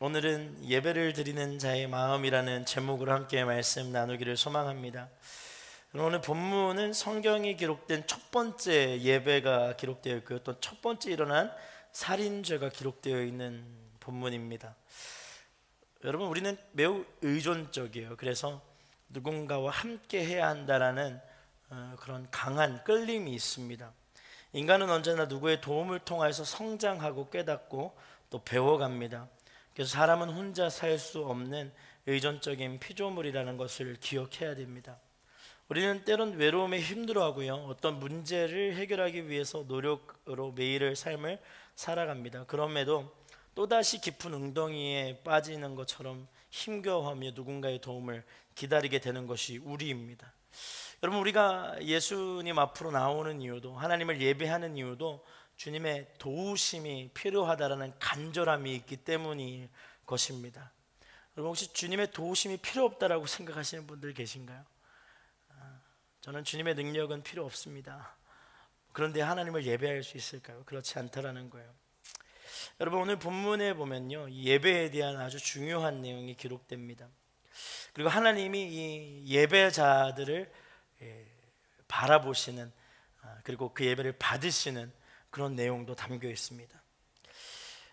오늘은 예배를 드리는 자의 마음이라는 제목으로 함께 말씀 나누기를 소망합니다. 오늘 본문은 성경이 기록된 첫 번째 예배가 기록되어 있고요, 또 첫 번째 일어난 살인죄가 기록되어 있는 본문입니다. 여러분, 우리는 매우 의존적이에요. 그래서 누군가와 함께 해야 한다라는 그런 강한 끌림이 있습니다. 인간은 언제나 누구의 도움을 통해서 성장하고 깨닫고 또 배워갑니다. 그래서 사람은 혼자 살 수 없는 의존적인 피조물이라는 것을 기억해야 됩니다. 우리는 때론 외로움에 힘들어하고요, 어떤 문제를 해결하기 위해서 노력으로 매일의 삶을 살아갑니다. 그럼에도 또다시 깊은 웅덩이에 빠지는 것처럼 힘겨워하며 누군가의 도움을 기다리게 되는 것이 우리입니다. 여러분, 우리가 예수님 앞으로 나오는 이유도, 하나님을 예배하는 이유도 주님의 도우심이 필요하다라는 간절함이 있기 때문일 것입니다. 여러분, 혹시 주님의 도우심이 필요 없다라고 생각하시는 분들 계신가요? 저는 주님의 능력은 필요 없습니다. 그런데 하나님을 예배할 수 있을까요? 그렇지 않다라는 거예요. 여러분, 오늘 본문에 보면요, 이 예배에 대한 아주 중요한 내용이 기록됩니다. 그리고 하나님이 이 예배자들을 바라보시는, 그리고 그 예배를 받으시는 그런 내용도 담겨 있습니다.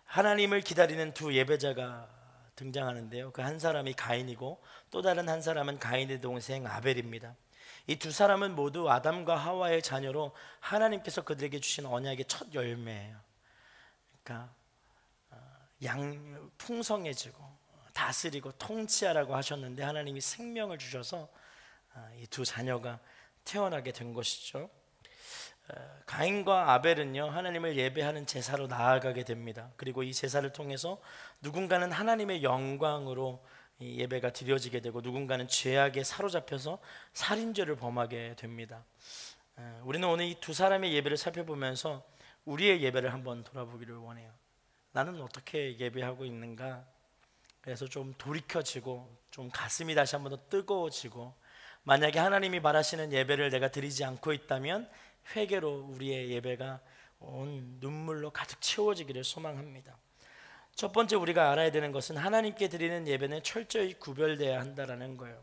하나님을 기다리는 두 예배자가 등장하는데요, 그 한 사람이 가인이고 또 다른 한 사람은 가인의 동생 아벨입니다. 이 두 사람은 모두 아담과 하와의 자녀로 하나님께서 그들에게 주신 언약의 첫 열매예요. 그러니까 풍성해지고 다스리고 통치하라고 하셨는데 하나님이 생명을 주셔서 이 두 자녀가 태어나게 된 것이죠. 가인과 아벨은요, 하나님을 예배하는 제사로 나아가게 됩니다. 그리고 이 제사를 통해서 누군가는 하나님의 영광으로 이 예배가 드려지게 되고, 누군가는 죄악에 사로잡혀서 살인죄를 범하게 됩니다. 우리는 오늘 이 두 사람의 예배를 살펴보면서 우리의 예배를 한번 돌아보기를 원해요. 나는 어떻게 예배하고 있는가? 그래서 좀 돌이켜지고, 좀 가슴이 다시 한번 더 뜨거워지고, 만약에 하나님이 바라시는 예배를 내가 드리지 않고 있다면 회개로 우리의 예배가 온 눈물로 가득 채워지기를 소망합니다. 첫 번째 우리가 알아야 되는 것은 하나님께 드리는 예배는 철저히 구별되어야 한다는 거예요.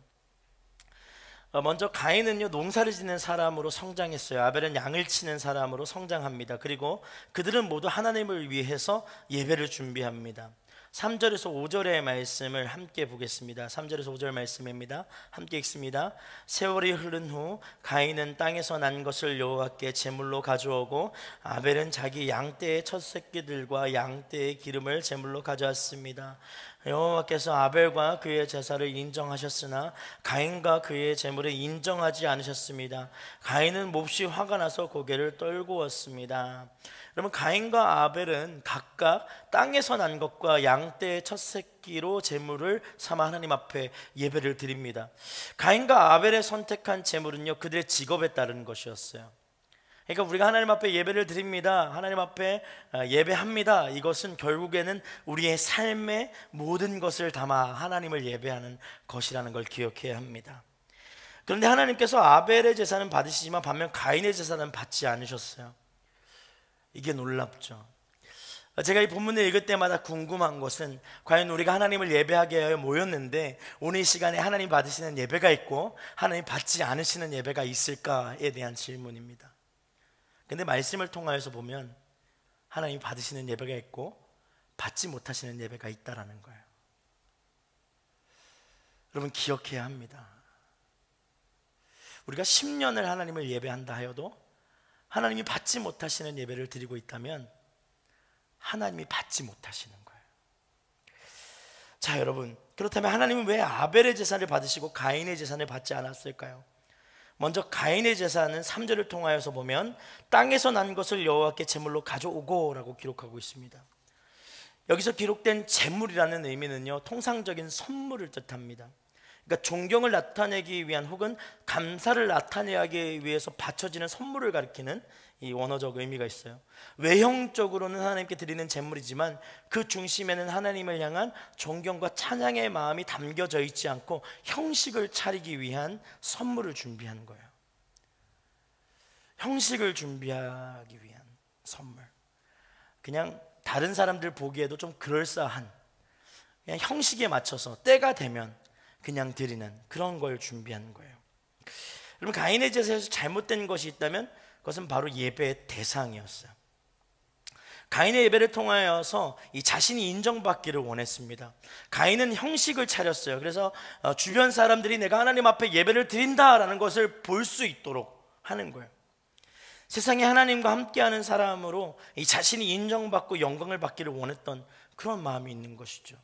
먼저 가인은요, 농사를 짓는 사람으로 성장했어요. 아벨은 양을 치는 사람으로 성장합니다. 그리고 그들은 모두 하나님을 위해서 예배를 준비합니다. 3절에서 5절의 말씀을 함께 보겠습니다. 3절에서 5절 말씀입니다. 함께 읽습니다. 세월이 흐른 후 가인은 땅에서 난 것을 여호와께 제물로 가져오고, 아벨은 자기 양떼의 첫 새끼들과 양떼의 기름을 제물로 가져왔습니다. 여호와께서 아벨과 그의 제사를 인정하셨으나 가인과 그의 제물을 인정하지 않으셨습니다. 가인은 몹시 화가 나서 고개를 떨구었습니다. 여러분, 가인과 아벨은 각각 땅에서 난 것과 양떼의 첫 새끼로 제물을 삼아 하나님 앞에 예배를 드립니다. 가인과 아벨의 선택한 제물은요, 그들의 직업에 따른 것이었어요. 그러니까 우리가 하나님 앞에 예배를 드립니다, 하나님 앞에 예배합니다, 이것은 결국에는 우리의 삶의 모든 것을 담아 하나님을 예배하는 것이라는 걸 기억해야 합니다. 그런데 하나님께서 아벨의 제사는 받으시지만 반면 가인의 제사는 받지 않으셨어요. 이게 놀랍죠. 제가 이 본문을 읽을 때마다 궁금한 것은, 과연 우리가 하나님을 예배하게 모였는데 오늘 이 시간에 하나님 받으시는 예배가 있고 하나님 받지 않으시는 예배가 있을까에 대한 질문입니다. 근데 말씀을 통하여서 보면 하나님 받으시는 예배가 있고 받지 못하시는 예배가 있다라는 거예요. 여러분, 기억해야 합니다. 우리가 10년을 하나님을 예배한다 하여도 하나님이 받지 못하시는 예배를 드리고 있다면 하나님이 받지 못하시는 거예요. 자, 여러분, 그렇다면 하나님은 왜 아벨의 제사를 받으시고 가인의 제사를 받지 않았을까요? 먼저 가인의 제사는 3절을 통하여서 보면 땅에서 난 것을 여호와께 제물로 가져오고 라고 기록하고 있습니다. 여기서 기록된 제물이라는 의미는요, 통상적인 선물을 뜻합니다. 그러니까 존경을 나타내기 위한, 혹은 감사를 나타내기 위해서 바쳐지는 선물을 가리키는 이 원어적 의미가 있어요. 외형적으로는 하나님께 드리는 제물이지만 그 중심에는 하나님을 향한 존경과 찬양의 마음이 담겨져 있지 않고 형식을 차리기 위한 선물을 준비하는 거예요. 형식을 준비하기 위한 선물. 그냥 다른 사람들 보기에도 좀 그럴싸한, 그냥 형식에 맞춰서 때가 되면 그냥 드리는 그런 걸 준비한 거예요. 여러분, 가인의 제사에서 잘못된 것이 있다면 그것은 바로 예배의 대상이었어요. 가인의 예배를 통하여서 이 자신이 인정받기를 원했습니다. 가인은 형식을 차렸어요. 그래서 주변 사람들이 내가 하나님 앞에 예배를 드린다라는 것을 볼 수 있도록 하는 거예요. 세상에 하나님과 함께하는 사람으로 이 자신이 인정받고 영광을 받기를 원했던 그런 마음이 있는 것이죠.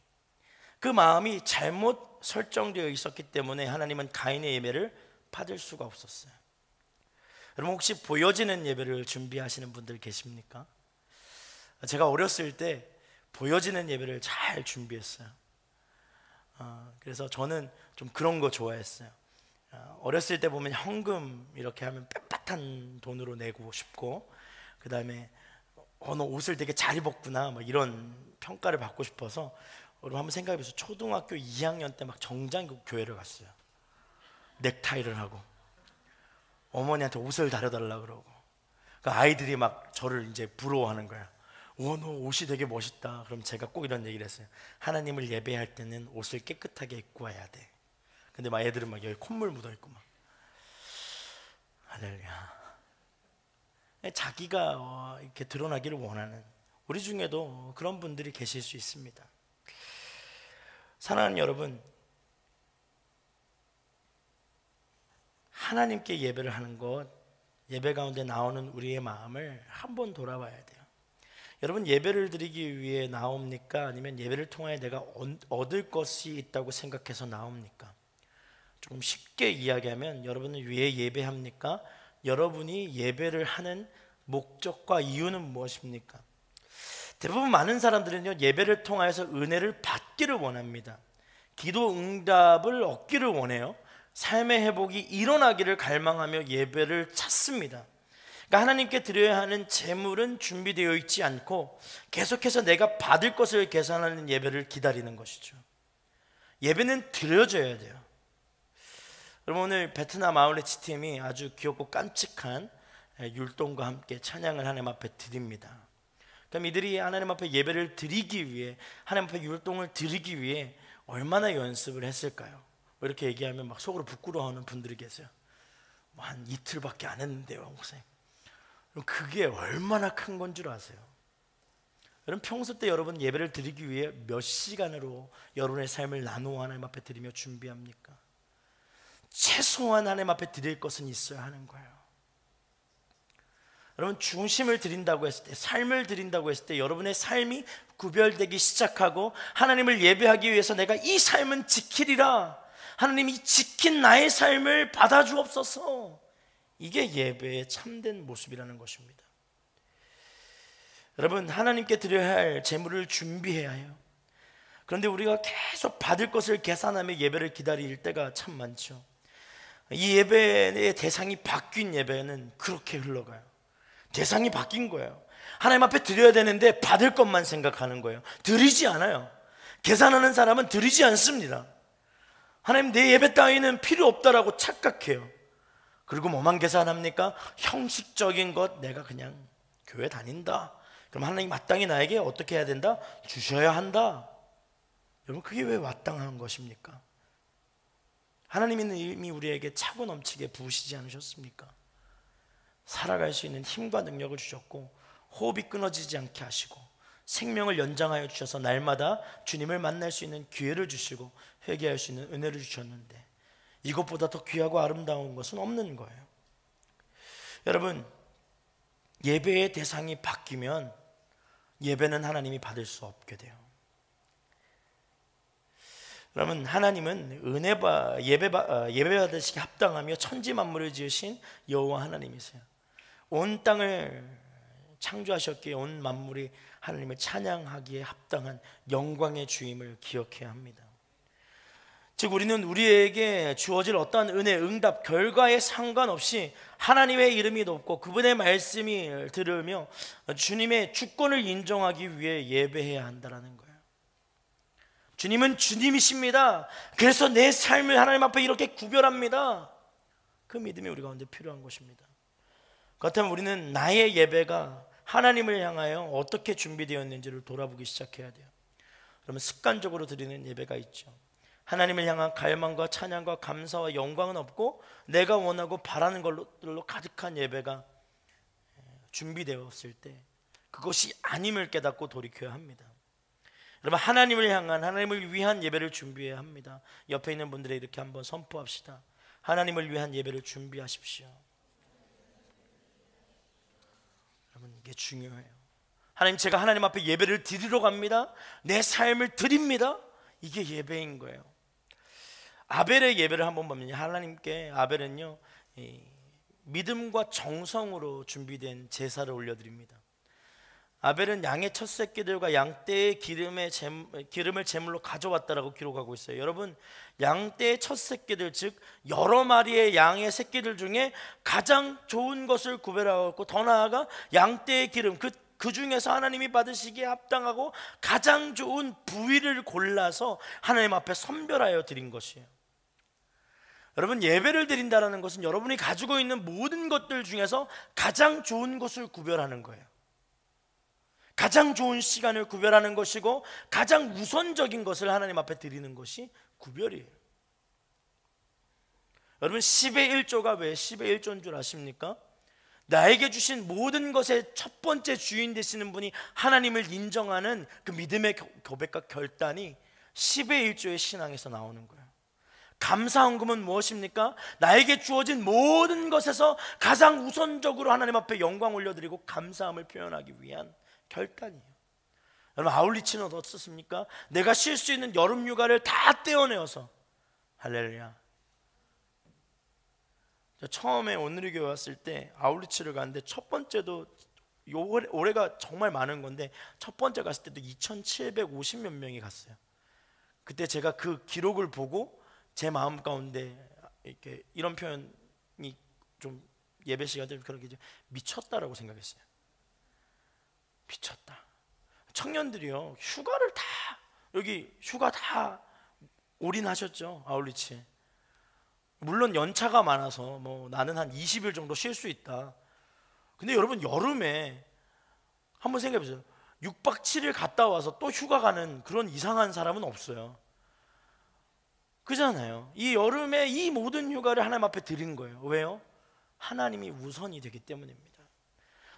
그 마음이 잘못 설정되어 있었기 때문에 하나님은 가인의 예배를 받을 수가 없었어요. 여러분, 혹시 보여지는 예배를 준비하시는 분들 계십니까? 제가 어렸을 때 보여지는 예배를 잘 준비했어요. 그래서 저는 좀 그런 거 좋아했어요. 어렸을 때 보면 현금 이렇게 하면 빳빳한 돈으로 내고 싶고, 그 다음에 너 옷을 되게 잘 입었구나 막 이런 평가를 받고 싶어서, 여러분 한번 생각해보세요. 초등학교 2학년 때 막 정장 입고 교회를 갔어요. 넥타이를 하고 어머니한테 옷을 다려달라 그러고, 그 아이들이 막 저를 이제 부러워하는 거야. 너 옷이 되게 멋있다. 그럼 제가 꼭 이런 얘기를 했어요. 하나님을 예배할 때는 옷을 깨끗하게 입고 와야 돼. 근데 막 애들은 막 여기 콧물 묻어 있고 막 할렐루야. 자기가 이렇게 드러나기를 원하는, 우리 중에도 그런 분들이 계실 수 있습니다. 사랑하는 여러분, 하나님께 예배를 하는 것, 예배 가운데 나오는 우리의 마음을 한번 돌아봐야 돼요. 여러분, 예배를 드리기 위해 나옵니까? 아니면 예배를 통하여 내가 얻을 것이 있다고 생각해서 나옵니까? 조금 쉽게 이야기하면, 여러분은 왜 예배합니까? 여러분이 예배를 하는 목적과 이유는 무엇입니까? 대부분 많은 사람들은요, 예배를 통하여서 은혜를 받기를 원합니다. 기도 응답을 얻기를 원해요. 삶의 회복이 일어나기를 갈망하며 예배를 찾습니다. 그러니까 하나님께 드려야 하는 제물은 준비되어 있지 않고 계속해서 내가 받을 것을 계산하는 예배를 기다리는 것이죠. 예배는 드려져야 돼요. 여러분, 오늘 베트남 아울렛 팀이 아주 귀엽고 깜찍한 율동과 함께 찬양을 하나님 앞에 드립니다. 그럼 이들이 하나님 앞에 예배를 드리기 위해, 하나님 앞에 율동을 드리기 위해 얼마나 연습을 했을까요? 이렇게 얘기하면 막 속으로 부끄러워하는 분들이 계세요. 한 이틀밖에 안 했는데요, 목사님. 그게 얼마나 큰 건 줄 아세요? 여러분, 평소 때 여러분 예배를 드리기 위해 몇 시간으로 여러분의 삶을 나누어 하나님 앞에 드리며 준비합니까? 최소한 하나님 앞에 드릴 것은 있어야 하는 거예요. 여러분, 중심을 드린다고 했을 때, 삶을 드린다고 했을 때 여러분의 삶이 구별되기 시작하고, 하나님을 예배하기 위해서 내가 이 삶은 지키리라, 하나님이 지킨 나의 삶을 받아주옵소서, 이게 예배의 참된 모습이라는 것입니다. 여러분, 하나님께 드려야 할 제물을 준비해야 해요. 그런데 우리가 계속 받을 것을 계산하며 예배를 기다릴 때가 참 많죠. 이 예배의 대상이 바뀐 예배는 그렇게 흘러가요. 대상이 바뀐 거예요. 하나님 앞에 드려야 되는데 받을 것만 생각하는 거예요. 드리지 않아요. 계산하는 사람은 드리지 않습니다. 하나님, 내 예배 따위는 필요 없다라고 착각해요. 그리고 뭐만 계산합니까? 형식적인 것, 내가 그냥 교회 다닌다. 그럼 하나님 마땅히 나에게 어떻게 해야 된다? 주셔야 한다. 여러분, 그게 왜 마땅한 것입니까? 하나님은 이미 우리에게 차고 넘치게 부으시지 않으셨습니까? 살아갈 수 있는 힘과 능력을 주셨고, 호흡이 끊어지지 않게 하시고, 생명을 연장하여 주셔서 날마다 주님을 만날 수 있는 기회를 주시고 회개할 수 있는 은혜를 주셨는데, 이것보다 더 귀하고 아름다운 것은 없는 거예요. 여러분, 예배의 대상이 바뀌면 예배는 하나님이 받을 수 없게 돼요. 여러분, 하나님은 예배받으시기 합당하며 천지 만물을 지으신 여호와 하나님이세요. 온 땅을 창조하셨기에 온 만물이 하나님을 찬양하기에 합당한 영광의 주임을 기억해야 합니다. 즉, 우리는 우리에게 주어질 어떠한 은혜, 응답, 결과에 상관없이 하나님의 이름이 높고 그분의 말씀이 들으며 주님의 주권을 인정하기 위해 예배해야 한다는 거예요. 주님은 주님이십니다. 그래서 내 삶을 하나님 앞에 이렇게 구별합니다. 그 믿음이 우리 가운데 필요한 것입니다. 그렇다면 우리는 나의 예배가 하나님을 향하여 어떻게 준비되었는지를 돌아보기 시작해야 돼요. 그러면 습관적으로 드리는 예배가 있죠. 하나님을 향한 갈망과 찬양과 감사와 영광은 없고 내가 원하고 바라는 걸로 가득한 예배가 준비되었을 때 그것이 아님을 깨닫고 돌이켜야 합니다. 여러분, 하나님을 향한, 하나님을 위한 예배를 준비해야 합니다. 옆에 있는 분들이 이렇게 한번 선포합시다. 하나님을 위한 예배를 준비하십시오. 여러분, 이게 중요해요. 하나님, 제가 하나님 앞에 예배를 드리러 갑니다. 내 삶을 드립니다. 이게 예배인 거예요. 아벨의 예배를 한번 보면 하나님께 아벨은요, 믿음과 정성으로 준비된 제사를 올려드립니다. 아벨은 양의 첫 새끼들과 양떼의 기름을 제물로 가져왔다라고 기록하고 있어요. 여러분, 양떼의 첫 새끼들, 즉 여러 마리의 양의 새끼들 중에 가장 좋은 것을 구별하고, 더 나아가 양떼의 기름, 그 중에서 하나님이 받으시기에 합당하고 가장 좋은 부위를 골라서 하나님 앞에 선별하여 드린 것이에요. 여러분, 예배를 드린다는 것은 여러분이 가지고 있는 모든 것들 중에서 가장 좋은 것을 구별하는 거예요. 가장 좋은 시간을 구별하는 것이고 가장 우선적인 것을 하나님 앞에 드리는 것이 구별이에요. 여러분, 10의 1조가 왜 10의 1조인 줄 아십니까? 나에게 주신 모든 것의 첫 번째 주인 되시는 분이 하나님을 인정하는 그 믿음의 고백과 결단이 10의 1조의 신앙에서 나오는 거예요. 감사헌금은 무엇입니까? 나에게 주어진 모든 것에서 가장 우선적으로 하나님 앞에 영광 올려드리고 감사함을 표현하기 위한 결단이에요. 여러분, 아울리치는 어떻습니까? 내가 쉴 수 있는 여름 휴가를 다 떼어내어서, 할렐루야. 저 처음에 오늘의 교회 왔을 때 아울리치를 갔는데 첫 번째도 올해가 정말 많은 건데 첫 번째 갔을 때도 2,750몇 명이 갔어요. 그때 제가 그 기록을 보고 제 마음 가운데 이렇게 이런 표현이 좀 예배 시간에 그렇게 미쳤다라고 생각했어요. 미쳤다. 청년들이요, 휴가를 다, 여기 휴가 다 올인하셨죠. 아울리치. 물론 연차가 많아서 뭐 나는 한 20일 정도 쉴 수 있다. 근데 여러분, 여름에 한번 생각해 보세요. 6박 7일 갔다 와서 또 휴가 가는 그런 이상한 사람은 없어요. 그잖아요. 이 여름에 이 모든 휴가를 하나님 앞에 드린 거예요. 왜요? 하나님이 우선이 되기 때문입니다.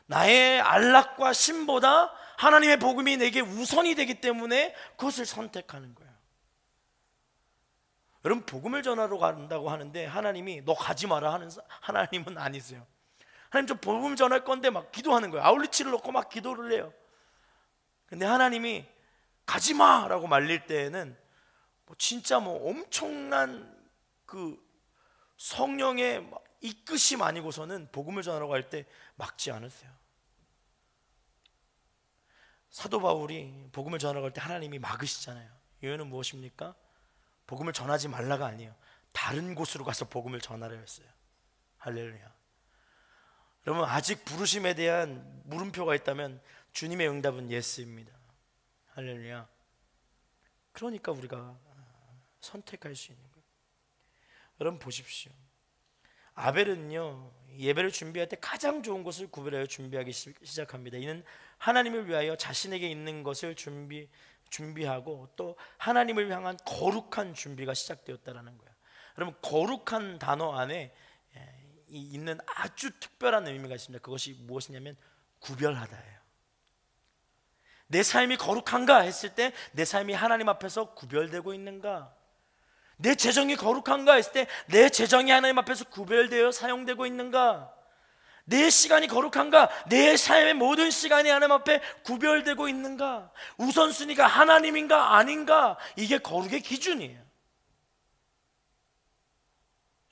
나의 안락과 쉼보다 하나님의 복음이 내게 우선이 되기 때문에 그것을 선택하는 거예요. 여러분, 복음을 전하러 간다고 하는데 하나님이 너 가지 마라 하는 하나님은 아니세요. 하나님, 저 복음 전할 건데 막 기도하는 거예요. 아울리치를 놓고 막 기도를 해요. 근데 하나님이 가지 마라고 말릴 때에는 진짜 엄청난 그 성령의 이끄심 아니고서는 복음을 전하러 갈 때 막지 않으세요. 사도 바울이 복음을 전하러 갈 때 하나님이 막으시잖아요. 이유는 무엇입니까? 복음을 전하지 말라가 아니에요. 다른 곳으로 가서 복음을 전하려 했어요. 할렐루야. 여러분, 아직 부르심에 대한 물음표가 있다면 주님의 응답은 예스입니다. 할렐루야. 그러니까 우리가 선택할 수 있는 거예요. 여러분, 보십시오. 아벨은요, 예배를 준비할 때 가장 좋은 것을 구별하여 준비하기 시작합니다. 이는 하나님을 위하여 자신에게 있는 것을 준비하고 또 하나님을 향한 거룩한 준비가 시작되었다라는 거예요. 여러분, 거룩한 단어 안에 있는 아주 특별한 의미가 있습니다. 그것이 무엇이냐면 구별하다예요. 내 삶이 거룩한가 했을 때 내 삶이 하나님 앞에서 구별되고 있는가? 내 재정이 거룩한가 했을 때 내 재정이 하나님 앞에서 구별되어 사용되고 있는가? 내 시간이 거룩한가? 내 삶의 모든 시간이 하나님 앞에 구별되고 있는가? 우선순위가 하나님인가 아닌가? 이게 거룩의 기준이에요.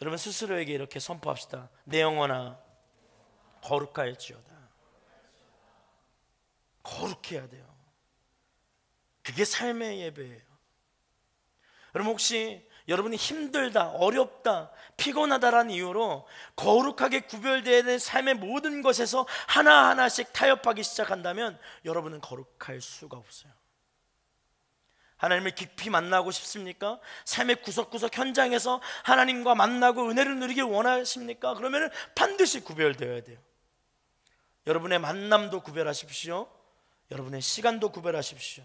여러분, 스스로에게 이렇게 선포합시다. 내 영혼아, 거룩할지어다. 거룩해야 돼요. 그게 삶의 예배예요. 여러분, 혹시 여러분이 힘들다, 어렵다, 피곤하다라는 이유로 거룩하게 구별되어야 될 삶의 모든 것에서 하나하나씩 타협하기 시작한다면 여러분은 거룩할 수가 없어요. 하나님을 깊이 만나고 싶습니까? 삶의 구석구석 현장에서 하나님과 만나고 은혜를 누리길 원하십니까? 그러면 반드시 구별되어야 돼요. 여러분의 만남도 구별하십시오. 여러분의 시간도 구별하십시오.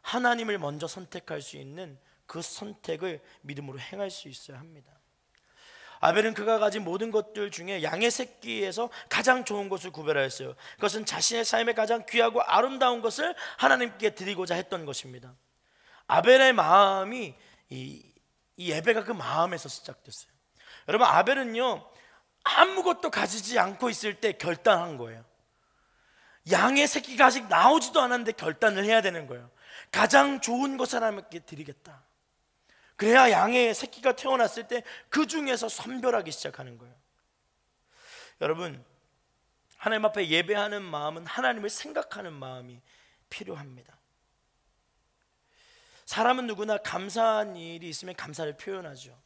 하나님을 먼저 선택할 수 있는 그 선택을 믿음으로 행할 수 있어야 합니다. 아벨은 그가 가진 모든 것들 중에 양의 새끼에서 가장 좋은 것을 구별하였어요. 그것은 자신의 삶에 가장 귀하고 아름다운 것을 하나님께 드리고자 했던 것입니다. 아벨의 마음이 이 예배가 그 마음에서 시작됐어요. 여러분, 아벨은요 아무것도 가지지 않고 있을 때 결단한 거예요. 양의 새끼가 아직 나오지도 않았는데 결단을 해야 되는 거예요. 가장 좋은 것을 하나님께 드리겠다. 그래야 양의 새끼가 태어났을 때 그 중에서 선별하기 시작하는 거예요. 여러분, 하나님 앞에 예배하는 마음은 하나님을 생각하는 마음이 필요합니다. 사람은 누구나 감사한 일이 있으면 감사를 표현하죠.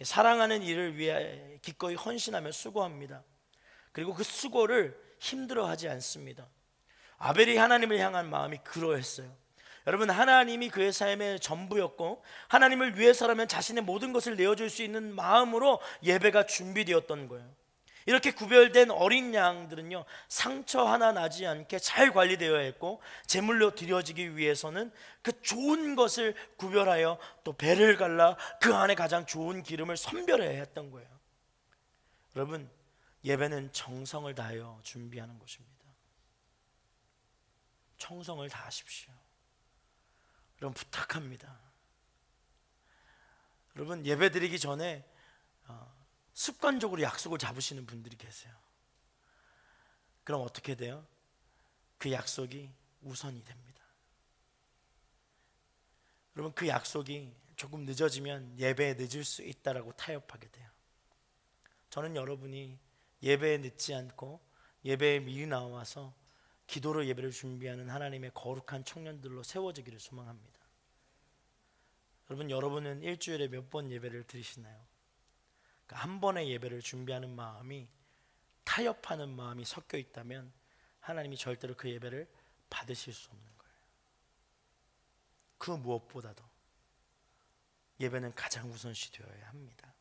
사랑하는 일을 위해 기꺼이 헌신하며 수고합니다. 그리고 그 수고를 힘들어하지 않습니다. 아벨이 하나님을 향한 마음이 그러했어요. 여러분, 하나님이 그의 삶의 전부였고 하나님을 위해서라면 자신의 모든 것을 내어줄 수 있는 마음으로 예배가 준비되었던 거예요. 이렇게 구별된 어린 양들은요 상처 하나 나지 않게 잘 관리되어야 했고, 제물로 드려지기 위해서는 그 좋은 것을 구별하여 또 배를 갈라 그 안에 가장 좋은 기름을 선별해야 했던 거예요. 여러분, 예배는 정성을 다하여 준비하는 것입니다. 정성을 다하십시오. 여러분, 부탁합니다. 여러분, 예배 드리기 전에 습관적으로 약속을 잡으시는 분들이 계세요. 그럼 어떻게 돼요? 그 약속이 우선이 됩니다. 여러분, 그 약속이 조금 늦어지면 예배에 늦을 수 있다라고 타협하게 돼요. 저는 여러분이 예배에 늦지 않고 예배에 미리 나와서 기도로 예배를 준비하는 하나님의 거룩한 청년들로 세워지기를 소망합니다. 여러분은 일주일에 몇 번 예배를 드리시나요? 한 번의 예배를 준비하는 마음이 타협하는 마음이 섞여 있다면 하나님이 절대로 그 예배를 받으실 수 없는 거예요. 그 무엇보다도 예배는 가장 우선시 되어야 합니다.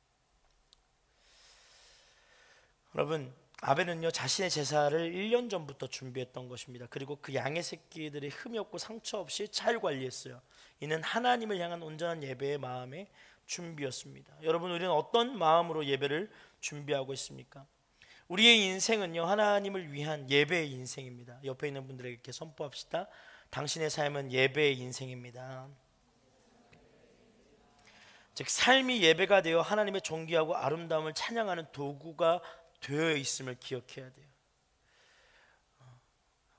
여러분, 아벨은요 자신의 제사를 1년 전부터 준비했던 것입니다. 그리고 그 양의 새끼들이 흠이 없고 상처 없이 잘 관리했어요. 이는 하나님을 향한 온전한 예배의 마음의 준비였습니다. 여러분, 우리는 어떤 마음으로 예배를 준비하고 있습니까? 우리의 인생은요 하나님을 위한 예배의 인생입니다. 옆에 있는 분들에게 이렇게 선포합시다. 당신의 삶은 예배의 인생입니다. 즉, 삶이 예배가 되어 하나님의 존귀하고 아름다움을 찬양하는 도구가 되어 있음을 기억해야 돼요.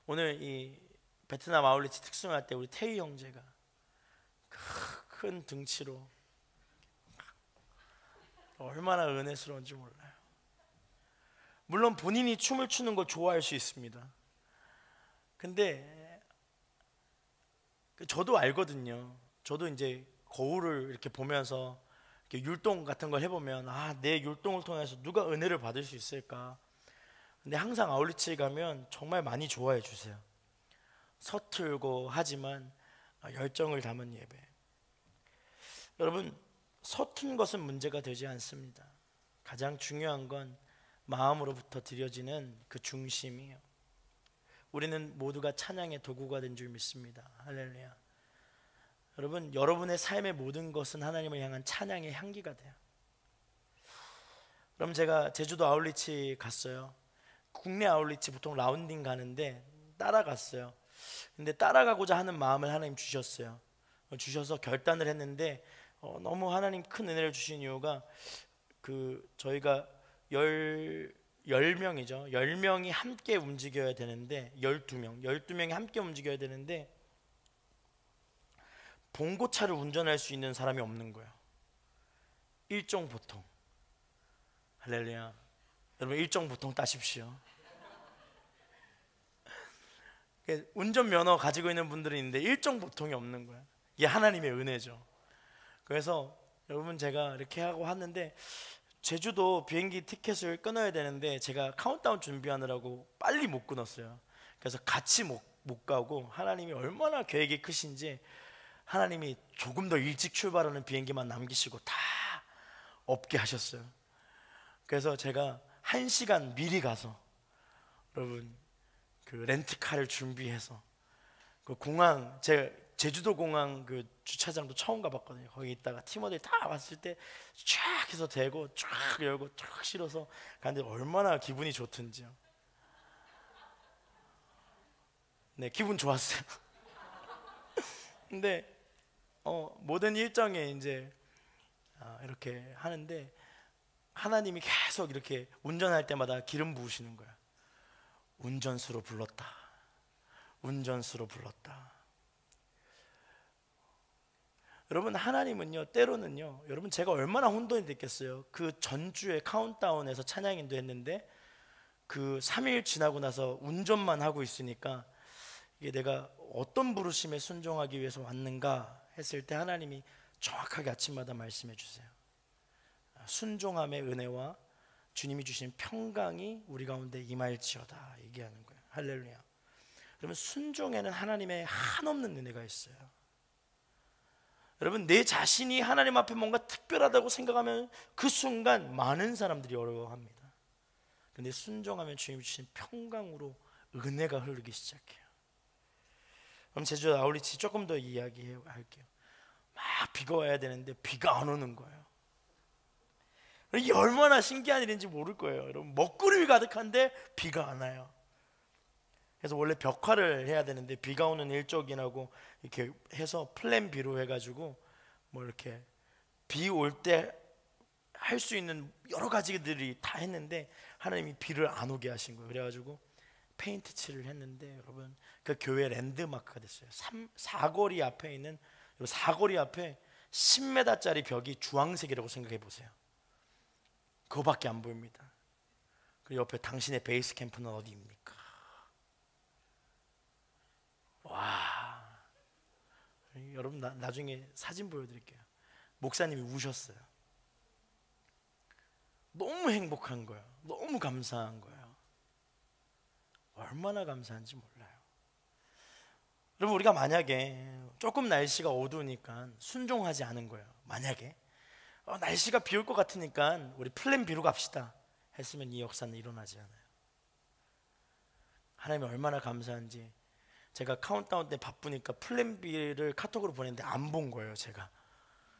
오늘 이 베트남 아울렛이 특송할 때 우리 태희 형제가 큰 등치로 얼마나 은혜스러운지 몰라요. 물론 본인이 춤을 추는 걸 좋아할 수 있습니다. 근데 저도 알거든요. 저도 이제 거울을 이렇게 보면서 이렇게 율동 같은 걸 해보면 내 율동을 통해서 누가 은혜를 받을 수 있을까. 근데 항상 아울리치에 가면 정말 많이 좋아해 주세요. 서툴고 하지만 열정을 담은 예배. 여러분, 서툰 것은 문제가 되지 않습니다. 가장 중요한 건 마음으로부터 드려지는 그 중심이에요. 우리는 모두가 찬양의 도구가 된 줄 믿습니다. 할렐루야. 여러분, 여러분의 삶의 모든 것은 하나님을 향한 찬양의 향기가 돼요. 그럼 제가 제주도 아울리치 갔어요. 국내 아울리치 보통 라운딩 가는데 따라갔어요. 근데 따라가고자 하는 마음을 하나님 주셨어요. 주셔서 결단을 했는데 너무 하나님 큰 은혜를 주신 이유가 저희가 10명이죠. 10명이 함께 움직여야 되는데 12명이 함께 움직여야 되는데 봉고차를 운전할 수 있는 사람이 없는 거예요. 일종 보통. 할렐루야. 여러분, 일종 보통 따십시오. 운전면허 가지고 있는 분들이 있는데 일종 보통이 없는 거예요. 이게 하나님의 은혜죠. 그래서 여러분, 제가 이렇게 하고 왔는데 제주도 비행기 티켓을 끊어야 되는데 제가 카운트다운 준비하느라고 빨리 못 끊었어요. 그래서 같이 못 가고, 하나님이 얼마나 계획이 크신지 하나님이 조금 더 일찍 출발하는 비행기만 남기시고 다 없게 하셨어요. 그래서 제가 1시간 미리 가서 여러분 그 렌트카를 준비해서 그 공항, 제 제주도 공항 그 주차장도 처음 가봤거든요. 거기 있다가 팀원들이 다 왔을 때 쫙 해서 대고 쫙 열고 쫙 실어서 가는데 얼마나 기분이 좋던지요. 네, 기분 좋았어요. 근데 모든 일정에 이제 이렇게 하는데 하나님이 계속 이렇게 운전할 때마다 기름 부으시는 거야. 운전수로 불렀다. 운전수로 불렀다. 여러분, 하나님은요, 때로는요, 여러분 제가 얼마나 혼돈이 됐겠어요. 그 전주에 카운트다운에서 찬양인도 했는데 그 3일 지나고 나서 운전만 하고 있으니까 이게 내가 어떤 부르심에 순종하기 위해서 왔는가 했을 때 하나님이 정확하게 아침마다 말씀해 주세요. 순종함의 은혜와 주님이 주신 평강이 우리 가운데 임할지어다 얘기하는 거예요. 할렐루야. 그러면 순종에는 하나님의 한없는 은혜가 있어요. 여러분, 내 자신이 하나님 앞에 뭔가 특별하다고 생각하면 그 순간 많은 사람들이 어려워합니다. 그런데 순종하면 주님이 주신 평강으로 은혜가 흐르기 시작해요. 그럼 제주 아울리치 조금 더 이야기할게요. 막 비가 와야 되는데 비가 안 오는 거예요. 이게 얼마나 신기한 일인지 모를 거예요. 여러분, 먹구름이 가득한데 비가 안 와요. 그래서 원래 벽화를 해야 되는데 비가 오는 일족이라고 이렇게 해서 플랜 B로 해가지고 뭐 이렇게 비 올 때 할 수 있는 여러 가지들이 다 했는데 하나님이 비를 안 오게 하신 거예요. 그래가지고 페인트 칠을 했는데 여러분, 그 교회 랜드마크가 됐어요. 사거리 앞에 있는, 사거리 앞에 10m짜리 벽이 주황색이라고 생각해 보세요. 그거밖에 안 보입니다. 그 옆에 당신의 베이스 캠프는 어디입니까? 와, 여러분 나중에 사진 보여드릴게요. 목사님이 우셨어요. 너무 행복한 거예요. 너무 감사한 거예요. 얼마나 감사한지 몰라요. 여러분, 우리가 만약에 조금 날씨가 어두우니까 순종하지 않은 거예요. 만약에 날씨가 비 올 것 같으니까 우리 플랜 B로 갑시다 했으면 이 역사는 일어나지 않아요. 하나님이 얼마나 감사한지. 제가 카운트다운 때 바쁘니까 플랜 B를 카톡으로 보냈는데 안 본 거예요, 제가.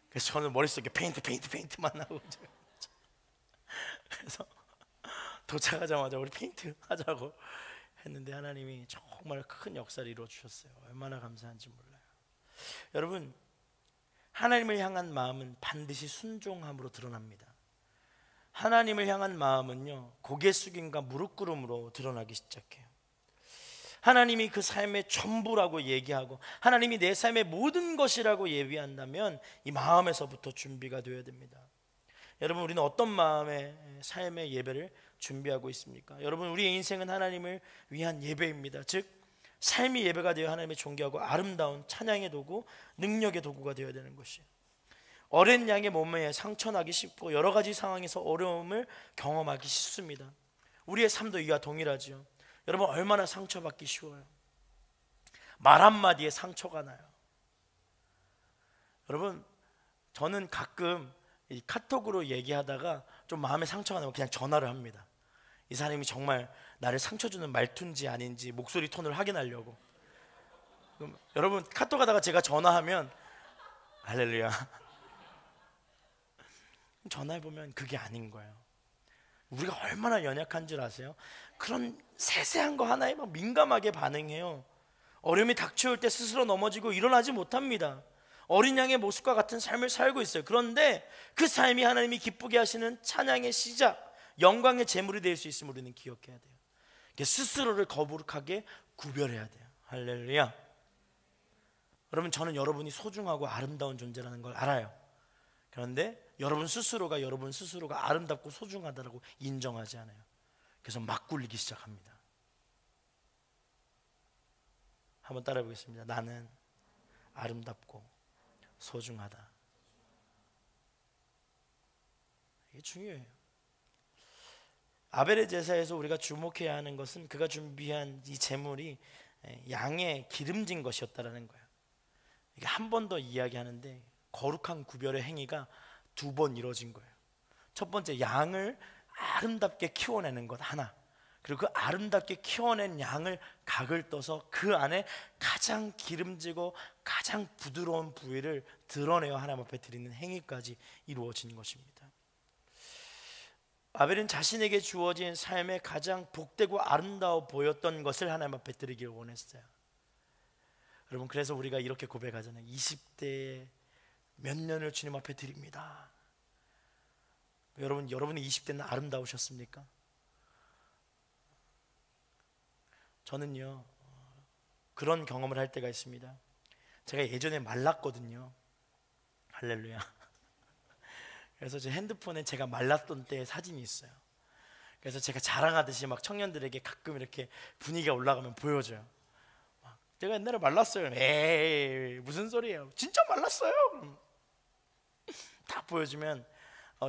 그래서 저는 머릿속에 페인트만 하고 그래서 도착하자마자 우리 페인트 하자고 했는데 하나님이 정말 큰 역사를 이루어 주셨어요. 얼마나 감사한지 몰라요. 여러분, 하나님을 향한 마음은 반드시 순종함으로 드러납니다. 하나님을 향한 마음은요, 고개 숙임과 무릎 꿇음으로 드러나기 시작해요. 하나님이 그 삶의 전부라고 얘기하고 하나님이 내 삶의 모든 것이라고 예비한다면 이 마음에서부터 준비가 되어야 됩니다. 여러분, 우리는 어떤 마음의 삶의 예배를 준비하고 있습니까? 여러분, 우리의 인생은 하나님을 위한 예배입니다. 즉 삶이 예배가 되어 하나님을 존귀하고 아름다운 찬양의 도구, 능력의 도구가 되어야 되는 것이에요. 어린 양의 몸에 상처나기 쉽고 여러 가지 상황에서 어려움을 경험하기 쉽습니다. 우리의 삶도 이와 동일하죠. 여러분, 얼마나 상처받기 쉬워요. 말 한마디에 상처가 나요. 여러분, 저는 가끔 이 카톡으로 얘기하다가 좀 마음에 상처가 나면 그냥 전화를 합니다. 이 사람이 정말 나를 상처 주는 말투인지 아닌지 목소리 톤을 확인하려고. 그럼 여러분, 카톡 하다가 제가 전화하면 할렐루야, 전화해보면 그게 아닌 거예요. 우리가 얼마나 연약한 줄 아세요? 그런 세세한 거 하나에 막 민감하게 반응해요. 어려움이 닥쳐올 때 스스로 넘어지고 일어나지 못합니다. 어린 양의 모습과 같은 삶을 살고 있어요. 그런데 그 삶이 하나님이 기쁘게 하시는 찬양의 시작, 영광의 제물이 될 수 있음을 우리는 기억해야 돼요. 스스로를 거룩하게 구별해야 돼요. 할렐루야. 여러분, 저는 여러분이 소중하고 아름다운 존재라는 걸 알아요. 그런데 여러분 스스로가 아름답고 소중하다고 인정하지 않아요. 그래서 막 굴리기 시작합니다. 한번 따라해 보겠습니다. 나는 아름답고 소중하다. 이게 중요해요. 아벨의 제사에서 우리가 주목해야 하는 것은 그가 준비한 이 제물이 양의 기름진 것이었다라는 거예요. 이게 한 번 더 이야기하는데 거룩한 구별의 행위가 두 번 이루어진 거예요. 첫 번째, 양을 아름답게 키워내는 것 하나. 그리고 그 아름답게 키워낸 양을 각을 떠서 그 안에 가장 기름지고 가장 부드러운 부위를 드러내어 하나님 앞에 드리는 행위까지 이루어진 것입니다. 아벨은 자신에게 주어진 삶의 가장 복되고 아름다워 보였던 것을 하나님 앞에 드리기를 원했어요. 여러분, 그래서 우리가 이렇게 고백하잖아요. 20대에 몇 년을 주님 앞에 드립니다. 여러분의 20대는 아름다우셨습니까? 저는요, 그런 경험을 할 때가 있습니다. 제가 예전에 말랐거든요. 할렐루야. 그래서 제 핸드폰에 제가 말랐던 때의 사진이 있어요. 그래서 제가 자랑하듯이 막 청년들에게 가끔 이렇게 분위기가 올라가면 보여줘요. 막, 제가 옛날에 말랐어요. 에이, 무슨 소리예요? 진짜 말랐어요. 다 보여주면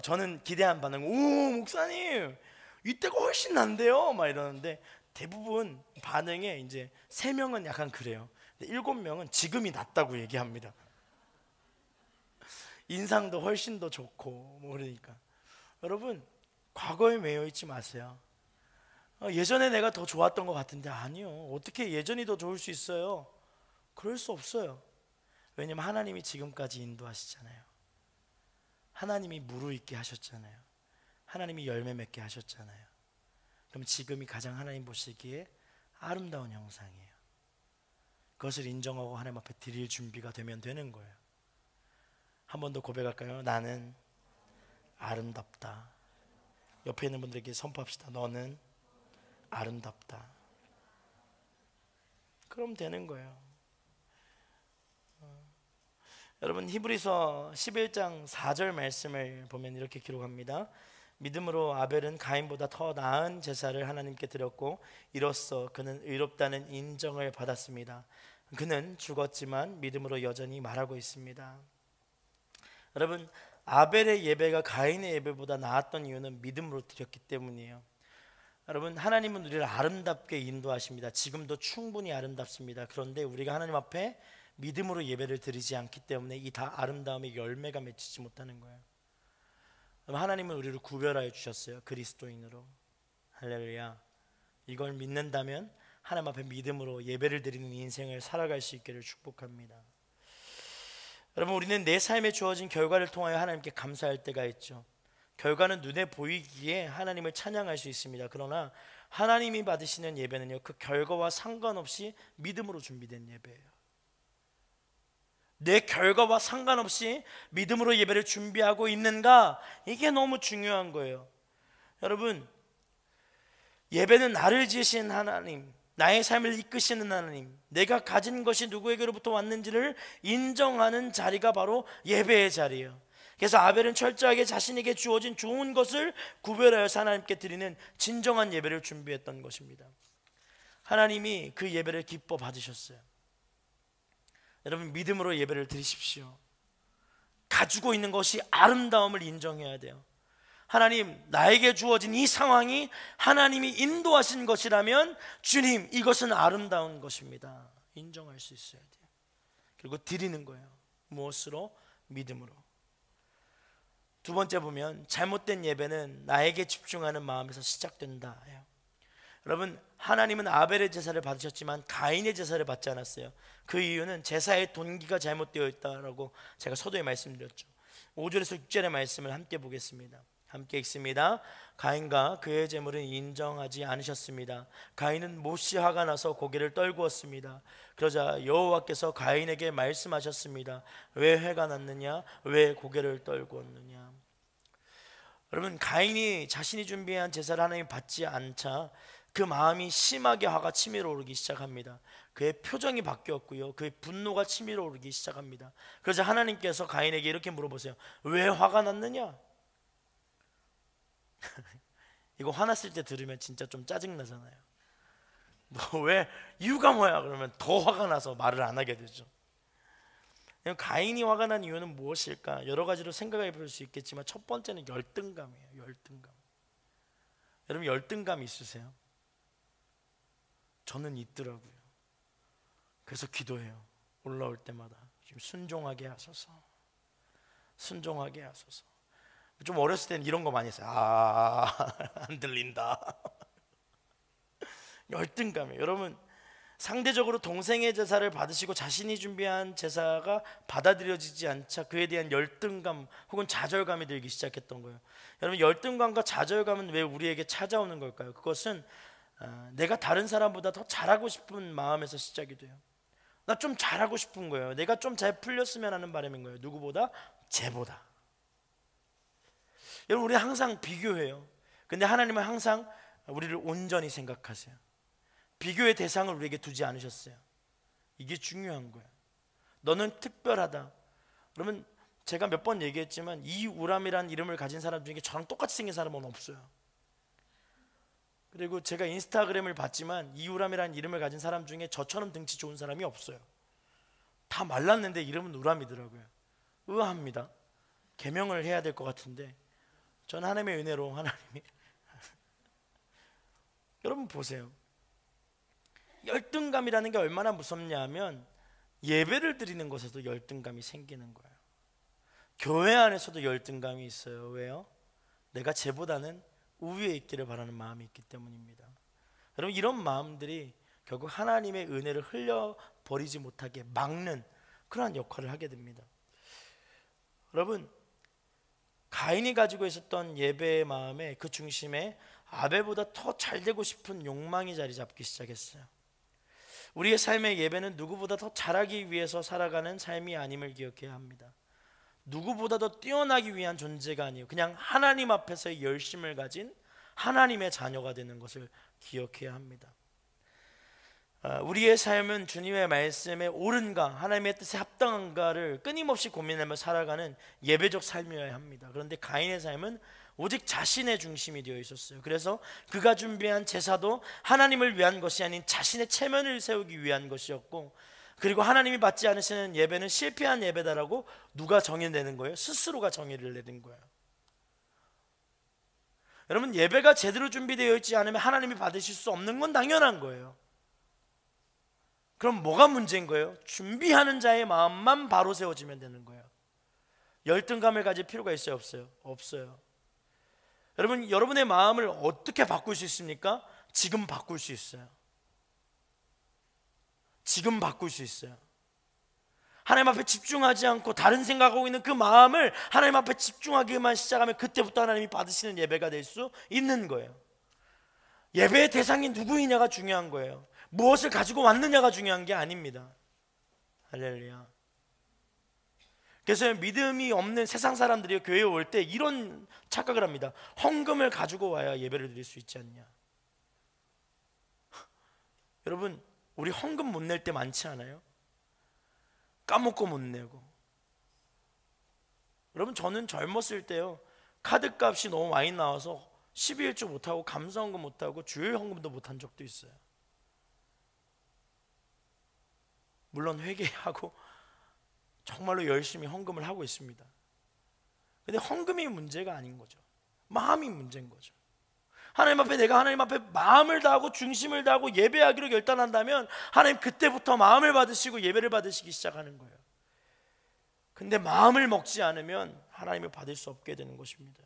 저는 기대한 반응, 오, 목사님 이때가 훨씬 난데요? 막 이러는데, 대부분 반응에 이제 3명은 약간 그래요. 7명은 지금이 낫다고 얘기합니다. 인상도 훨씬 더 좋고 뭐 그러니까. 여러분, 과거에 매여 있지 마세요. 예전에 내가 더 좋았던 것 같은데, 아니요. 어떻게 예전이 더 좋을 수 있어요? 그럴 수 없어요. 왜냐면 하나님이 지금까지 인도하시잖아요. 하나님이 무르익게 하셨잖아요. 하나님이 열매 맺게 하셨잖아요. 그럼 지금이 가장 하나님 보시기에 아름다운 형상이에요. 그것을 인정하고 하나님 앞에 드릴 준비가 되면 되는 거예요. 한 번 더 고백할까요? 나는 아름답다. 옆에 있는 분들에게 선포합시다. 너는 아름답다. 그럼 되는 거예요. 여러분, 히브리서 11장 4절 말씀을 보면 이렇게 기록합니다. 믿음으로 아벨은 가인보다 더 나은 제사를 하나님께 드렸고 이로써 그는 의롭다는 인정을 받았습니다. 그는 죽었지만 믿음으로 여전히 말하고 있습니다. 여러분, 아벨의 예배가 가인의 예배보다 나았던 이유는 믿음으로 드렸기 때문이에요. 여러분, 하나님은 우리를 아름답게 인도하십니다. 지금도 충분히 아름답습니다. 그런데 우리가 하나님 앞에 믿음으로 예배를 드리지 않기 때문에 이 다 아름다움의 열매가 맺히지 못하는 거예요. 하나님은 우리를 구별하여 주셨어요. 그리스도인으로. 할렐루야. 이걸 믿는다면 하나님 앞에 믿음으로 예배를 드리는 인생을 살아갈 수 있기를 축복합니다. 여러분, 우리는 내 삶에 주어진 결과를 통하여 하나님께 감사할 때가 있죠. 결과는 눈에 보이기에 하나님을 찬양할 수 있습니다. 그러나 하나님이 받으시는 예배는요, 그 결과와 상관없이 믿음으로 준비된 예배예요. 내 결과와 상관없이 믿음으로 예배를 준비하고 있는가? 이게 너무 중요한 거예요. 여러분, 예배는 나를 지으신 하나님, 나의 삶을 이끄시는 하나님, 내가 가진 것이 누구에게로부터 왔는지를 인정하는 자리가 바로 예배의 자리예요. 그래서 아벨은 철저하게 자신에게 주어진 좋은 것을 구별하여서 하나님께 드리는 진정한 예배를 준비했던 것입니다. 하나님이 그 예배를 기뻐 받으셨어요. 여러분, 믿음으로 예배를 드리십시오. 가지고 있는 것이 아름다움을 인정해야 돼요. 하나님, 나에게 주어진 이 상황이 하나님이 인도하신 것이라면 주님, 이것은 아름다운 것입니다. 인정할 수 있어야 돼요. 그리고 드리는 거예요. 무엇으로? 믿음으로. 두 번째 보면 잘못된 예배는 나에게 집중하는 마음에서 시작된다. 여러분, 하나님은 아벨의 제사를 받으셨지만 가인의 제사를 받지 않았어요. 그 이유는 제사의 동기가 잘못되어 있다라고 제가 서두에 말씀드렸죠. 5절에서 6절의 말씀을 함께 보겠습니다. 함께 읽습니다. 가인과 그의 제물은 인정하지 않으셨습니다. 가인은 몹시 화가 나서 고개를 떨구었습니다. 그러자 여호와께서 가인에게 말씀하셨습니다. 왜 화가 났느냐? 왜 고개를 떨구었느냐? 여러분, 가인이 자신이 준비한 제사를 하나님 받지 않자 그 마음이 심하게 화가 치밀어 오르기 시작합니다. 그의 표정이 바뀌었고요, 그의 분노가 치밀어 오르기 시작합니다. 그래서 하나님께서 가인에게 이렇게 물어보세요. 왜 화가 났느냐? 이거 화났을 때 들으면 진짜 좀 짜증나잖아요. 너 왜, 이유가 뭐야? 그러면 더 화가 나서 말을 안 하게 되죠. 가인이 화가 난 이유는 무엇일까? 여러 가지로 생각해 볼 수 있겠지만 첫 번째는 열등감이에요. 열등감. 여러분, 열등감 있으세요? 저는 있더라고요. 그래서 기도해요. 올라올 때마다 좀 순종하게 하소서. 순종하게 하소서. 좀 어렸을 때는 이런 거 많이 했어요. 안 들린다. 열등감이에요. 여러분, 상대적으로 동생의 제사를 받으시고 자신이 준비한 제사가 받아들여지지 않자 그에 대한 열등감 혹은 좌절감이 들기 시작했던 거예요. 여러분, 열등감과 좌절감은 왜 우리에게 찾아오는 걸까요? 그것은 내가 다른 사람보다 더 잘하고 싶은 마음에서 시작이 돼요. 나 좀 잘하고 싶은 거예요. 내가 좀 잘 풀렸으면 하는 바람인 거예요. 누구보다? 쟤보다. 여러분, 우리 항상 비교해요. 근데 하나님은 항상 우리를 온전히 생각하세요. 비교의 대상을 우리에게 두지 않으셨어요. 이게 중요한 거예요. 너는 특별하다. 그러면 제가 몇 번 얘기했지만 이우람이라는 이름을 가진 사람 중에 저랑 똑같이 생긴 사람은 없어요. 그리고 제가 인스타그램을 봤지만 이우람이라는 이름을 가진 사람 중에 저처럼 등치 좋은 사람이 없어요. 다 말랐는데 이름은 우람이더라고요. 의아합니다. 개명을 해야 될 것 같은데 전 하나님의 은혜로 하나님이 여러분 보세요. 열등감이라는 게 얼마나 무섭냐면 예배를 드리는 것에도 열등감이 생기는 거예요. 교회 안에서도 열등감이 있어요. 왜요? 내가 쟤보다는 우위에 있기를 바라는 마음이 있기 때문입니다. 여러분, 이런 마음들이 결국 하나님의 은혜를 흘려버리지 못하게 막는 그러한 역할을 하게 됩니다. 여러분, 가인이 가지고 있었던 예배의 마음에 그 중심에 아벨보다 더 잘되고 싶은 욕망이 자리 잡기 시작했어요. 우리의 삶의 예배는 누구보다 더 잘하기 위해서 살아가는 삶이 아님을 기억해야 합니다. 누구보다 더 뛰어나기 위한 존재가 아니에요. 그냥 하나님 앞에서의 열심을 가진 하나님의 자녀가 되는 것을 기억해야 합니다. 우리의 삶은 주님의 말씀에 옳은가, 하나님의 뜻에 합당한가를 끊임없이 고민하며 살아가는 예배적 삶이어야 합니다. 그런데 가인의 삶은 오직 자신의 중심이 되어 있었어요. 그래서 그가 준비한 제사도 하나님을 위한 것이 아닌 자신의 체면을 세우기 위한 것이었고, 그리고 하나님이 받지 않으시는 예배는 실패한 예배다라고 누가 정의내는 거예요? 스스로가 정의를 내는 거예요. 여러분, 예배가 제대로 준비되어 있지 않으면 하나님이 받으실 수 없는 건 당연한 거예요. 그럼 뭐가 문제인 거예요? 준비하는 자의 마음만 바로 세워지면 되는 거예요. 열등감을 가질 필요가 있어요? 없어요? 없어요. 여러분, 여러분의 마음을 어떻게 바꿀 수 있습니까? 지금 바꿀 수 있어요. 지금 바꿀 수 있어요. 하나님 앞에 집중하지 않고 다른 생각하고 있는 그 마음을 하나님 앞에 집중하기만 시작하면 그때부터 하나님이 받으시는 예배가 될 수 있는 거예요. 예배의 대상이 누구이냐가 중요한 거예요. 무엇을 가지고 왔느냐가 중요한 게 아닙니다. 할렐루야. 그래서 믿음이 없는 세상 사람들이 교회에 올 때 이런 착각을 합니다. 헌금을 가지고 와야 예배를 드릴 수 있지 않냐. 여러분, 우리 헌금 못 낼 때 많지 않아요? 까먹고 못 내고. 여러분, 저는 젊었을 때요, 카드값이 너무 많이 나와서 12일주 못하고 감사헌금 못하고 주일 헌금도 못한 적도 있어요. 물론 회개하고 정말로 열심히 헌금을 하고 있습니다. 근데 헌금이 문제가 아닌 거죠. 마음이 문제인 거죠. 하나님 앞에 내가 하나님 앞에 마음을 다하고 중심을 다하고 예배하기로 결단한다면 하나님 그때부터 마음을 받으시고 예배를 받으시기 시작하는 거예요. 근데 마음을 먹지 않으면 하나님을 받을 수 없게 되는 것입니다.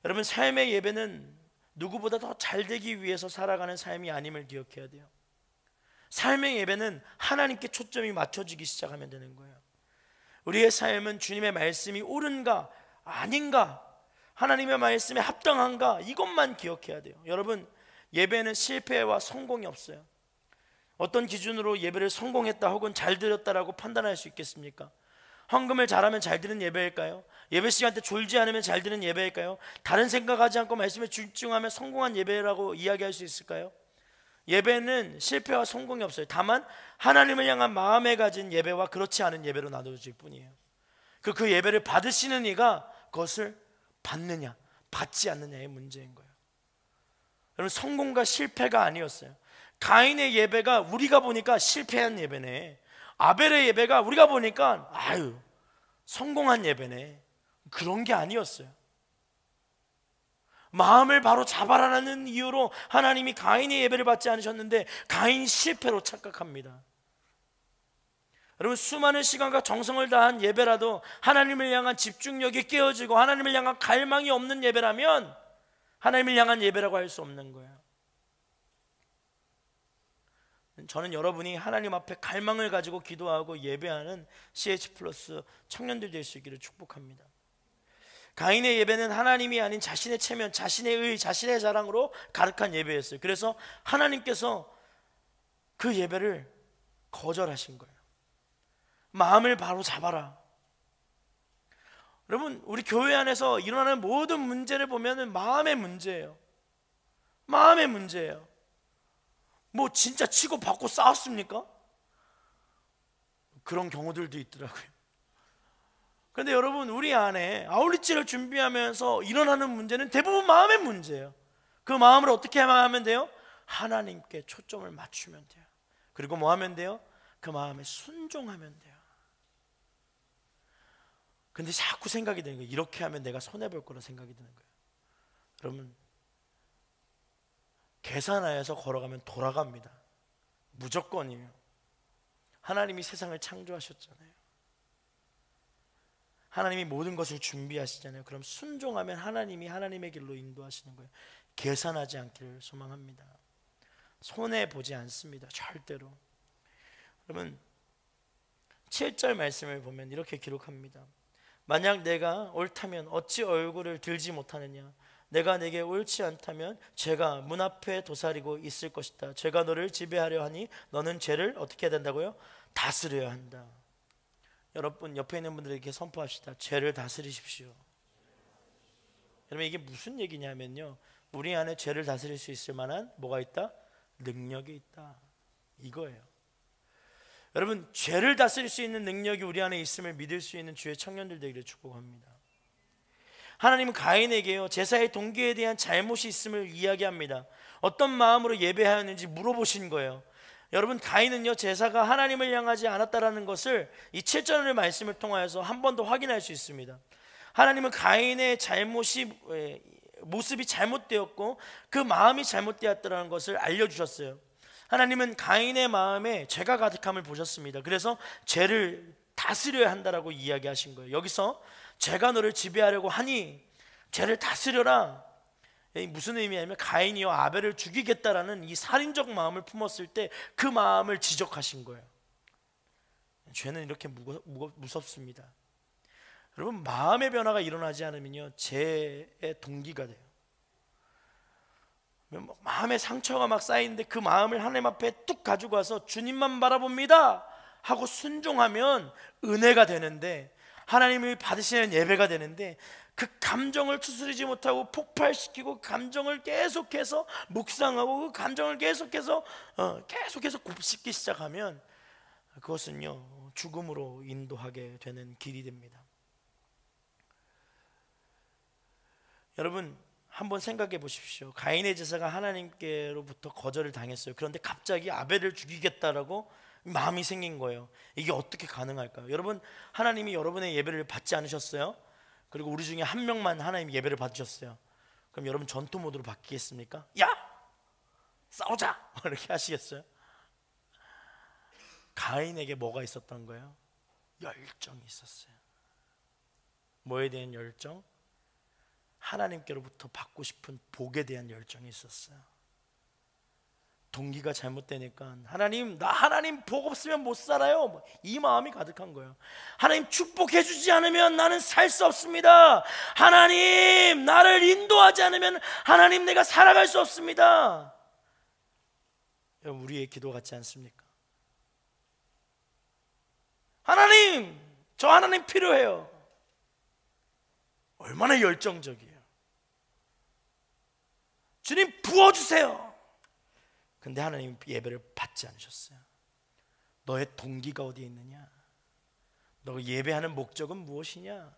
여러분, 삶의 예배는 누구보다 더 잘되기 위해서 살아가는 삶이 아님을 기억해야 돼요. 삶의 예배는 하나님께 초점이 맞춰지기 시작하면 되는 거예요. 우리의 삶은 주님의 말씀이 옳은가 아닌가, 하나님의 말씀에 합당한가, 이것만 기억해야 돼요. 여러분, 예배는 실패와 성공이 없어요. 어떤 기준으로 예배를 성공했다 혹은 잘 드렸다라고 판단할 수 있겠습니까? 헌금을 잘하면 잘 드는 예배일까요? 예배 시간 때 졸지 않으면 잘 드는 예배일까요? 다른 생각하지 않고 말씀에 집중하면 성공한 예배라고 이야기할 수 있을까요? 예배는 실패와 성공이 없어요. 다만 하나님을 향한 마음에 가진 예배와 그렇지 않은 예배로 나눠질 뿐이에요. 그 예배를 받으시는 이가 그것을 받느냐 받지 않느냐의 문제인 거예요. 여러분, 성공과 실패가 아니었어요. 가인의 예배가 우리가 보니까 실패한 예배네, 아벨의 예배가 우리가 보니까 아유 성공한 예배네, 그런 게 아니었어요. 마음을 바로 잡아라는 이유로 하나님이 가인의 예배를 받지 않으셨는데 가인이 실패로 착각합니다. 여러분, 수많은 시간과 정성을 다한 예배라도 하나님을 향한 집중력이 깨어지고 하나님을 향한 갈망이 없는 예배라면 하나님을 향한 예배라고 할 수 없는 거예요. 저는 여러분이 하나님 앞에 갈망을 가지고 기도하고 예배하는 CH 플러스 청년들 될 수 있기를 축복합니다. 가인의 예배는 하나님이 아닌 자신의 체면, 자신의 의, 자신의 자랑으로 가득한 예배였어요. 그래서 하나님께서 그 예배를 거절하신 거예요. 마음을 바로 잡아라. 여러분, 우리 교회 안에서 일어나는 모든 문제를 보면 마음의 문제예요. 마음의 문제예요. 뭐 진짜 치고 받고 싸웠습니까? 그런 경우들도 있더라고요. 그런데 여러분, 우리 안에 아울리치를 준비하면서 일어나는 문제는 대부분 마음의 문제예요. 그 마음을 어떻게 하면 돼요? 하나님께 초점을 맞추면 돼요. 그리고 뭐 하면 돼요? 그 마음에 순종하면 돼요. 근데 자꾸 생각이 드는 거예요. 이렇게 하면 내가 손해볼 거라 생각이 드는 거예요. 여러분, 계산하여서 걸어가면 돌아갑니다. 무조건이에요. 하나님이 세상을 창조하셨잖아요. 하나님이 모든 것을 준비하시잖아요. 그럼 순종하면 하나님이 하나님의 길로 인도하시는 거예요. 계산하지 않기를 소망합니다. 손해보지 않습니다. 절대로. 여러분, 7절 말씀을 보면 이렇게 기록합니다. 만약 내가 옳다면 어찌 얼굴을 들지 못하느냐. 내가 내게 옳지 않다면 죄가 문 앞에 도사리고 있을 것이다. 죄가 너를 지배하려 하니 너는 죄를 어떻게 해야 된다고요? 다스려야 한다. 여러분, 옆에 있는 분들에게 선포합시다. 죄를 다스리십시오. 여러분, 이게 무슨 얘기냐면요, 우리 안에 죄를 다스릴 수 있을 만한 뭐가 있다? 능력이 있다, 이거예요. 여러분, 죄를 다스릴 수 있는 능력이 우리 안에 있음을 믿을 수 있는 주의 청년들 되기를 축복합니다. 하나님은 가인에게요, 제사의 동기에 대한 잘못이 있음을 이야기합니다. 어떤 마음으로 예배하였는지 물어보신 거예요. 여러분, 가인은요, 제사가 하나님을 향하지 않았다라는 것을 이 7절의 말씀을 통하여서 한 번 더 확인할 수 있습니다. 하나님은 가인의 모습이 잘못되었고 그 마음이 잘못되었다는 것을 알려주셨어요. 하나님은 가인의 마음에 죄가 가득함을 보셨습니다. 그래서 죄를 다스려야 한다라고 이야기하신 거예요. 여기서 죄가 너를 지배하려고 하니 죄를 다스려라. 무슨 의미냐면 가인이요 아벨을 죽이겠다라는 이 살인적 마음을 품었을 때 그 마음을 지적하신 거예요. 죄는 이렇게 무섭습니다. 여러분, 마음의 변화가 일어나지 않으면요, 죄의 동기가 돼요. 마음에 상처가 막 쌓이는데 그 마음을 하나님 앞에 뚝 가지고 와서 주님만 바라봅니다 하고 순종하면 은혜가 되는데, 하나님이 받으시는 예배가 되는데, 그 감정을 추스리지 못하고 폭발시키고 감정을 계속해서 묵상하고 그 감정을 계속해서 곱씹기 시작하면 그것은요, 죽음으로 인도하게 되는 길이 됩니다. 여러분, 한번 생각해 보십시오. 가인의 제사가 하나님께로부터 거절을 당했어요. 그런데 갑자기 아벨을 죽이겠다라고 마음이 생긴 거예요. 이게 어떻게 가능할까요? 여러분, 하나님이 여러분의 예배를 받지 않으셨어요? 그리고 우리 중에 한 명만 하나님 예배를 받으셨어요. 그럼 여러분 전투 모드로 바뀌겠습니까? 야! 싸우자! 이렇게 하시겠어요? 가인에게 뭐가 있었던 거예요? 열정이 있었어요. 뭐에 대한 열정? 하나님께로부터 받고 싶은 복에 대한 열정이 있었어요. 동기가 잘못되니까 하나님, 나 하나님 복 없으면 못 살아요, 이 마음이 가득한 거예요. 하나님 축복해 주지 않으면 나는 살 수 없습니다. 하나님 나를 인도하지 않으면 하나님 내가 살아갈 수 없습니다. 여러분, 우리의 기도 같지 않습니까? 하나님, 저 하나님 필요해요. 얼마나 열정적이에요. 주님 부어주세요. 근데 하나님 예배를 받지 않으셨어요. 너의 동기가 어디에 있느냐? 너 예배하는 목적은 무엇이냐?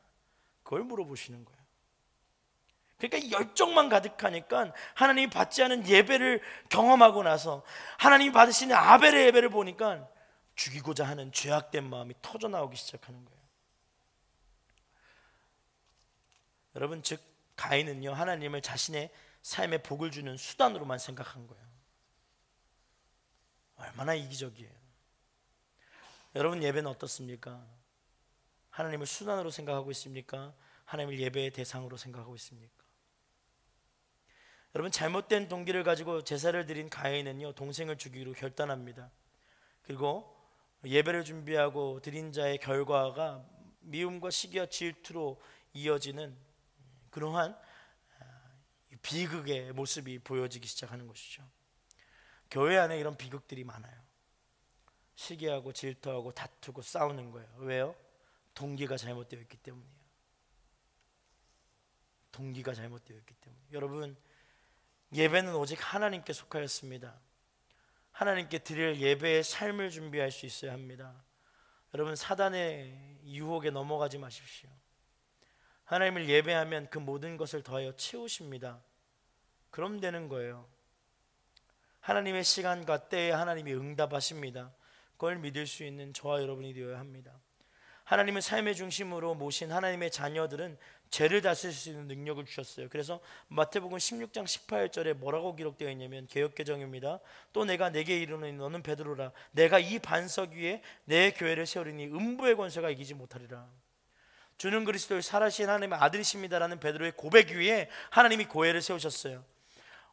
그걸 물어보시는 거예요. 그러니까 열정만 가득하니까 하나님이 받지 않은 예배를 경험하고 나서 하나님이 받으시는 아벨의 예배를 보니까 죽이고자 하는 죄악된 마음이 터져나오기 시작하는 거예요. 여러분, 즉 가인은요, 하나님을 자신의 삶에 복을 주는 수단으로만 생각한 거예요. 얼마나 이기적이에요. 여러분, 예배는 어떻습니까? 하나님을 수단으로 생각하고 있습니까? 하나님을 예배의 대상으로 생각하고 있습니까? 여러분, 잘못된 동기를 가지고 제사를 드린 가인은요 동생을 죽이기로 결단합니다. 그리고 예배를 준비하고 드린 자의 결과가 미움과 시기와 질투로 이어지는 그러한 비극의 모습이 보여지기 시작하는 것이죠. 교회 안에 이런 비극들이 많아요. 시기하고 질투하고 다투고 싸우는 거예요. 왜요? 동기가 잘못되어 있기 때문이에요. 동기가 잘못되어 있기 때문에. 여러분, 예배는 오직 하나님께 속하였습니다. 하나님께 드릴 예배의 삶을 준비할 수 있어야 합니다. 여러분, 사단의 유혹에 넘어가지 마십시오. 하나님을 예배하면 그 모든 것을 더하여 채우십니다. 그럼 되는 거예요. 하나님의 시간과 때에 하나님이 응답하십니다. 그걸 믿을 수 있는 저와 여러분이 되어야 합니다. 하나님은 삶의 중심으로 모신 하나님의 자녀들은 죄를 다스릴 수 있는 능력을 주셨어요. 그래서 마태복음 16장 18절에 뭐라고 기록되어 있냐면, 개역개정입니다. 또 내가 내게 이르노니 너는 베드로라. 내가 이 반석 위에 내 교회를 세우리니 음부의 권세가 이기지 못하리라. 주는 그리스도의 살아신 하나님의 아들이십니다라는 베드로의 고백 위에 하나님이 교회를 세우셨어요.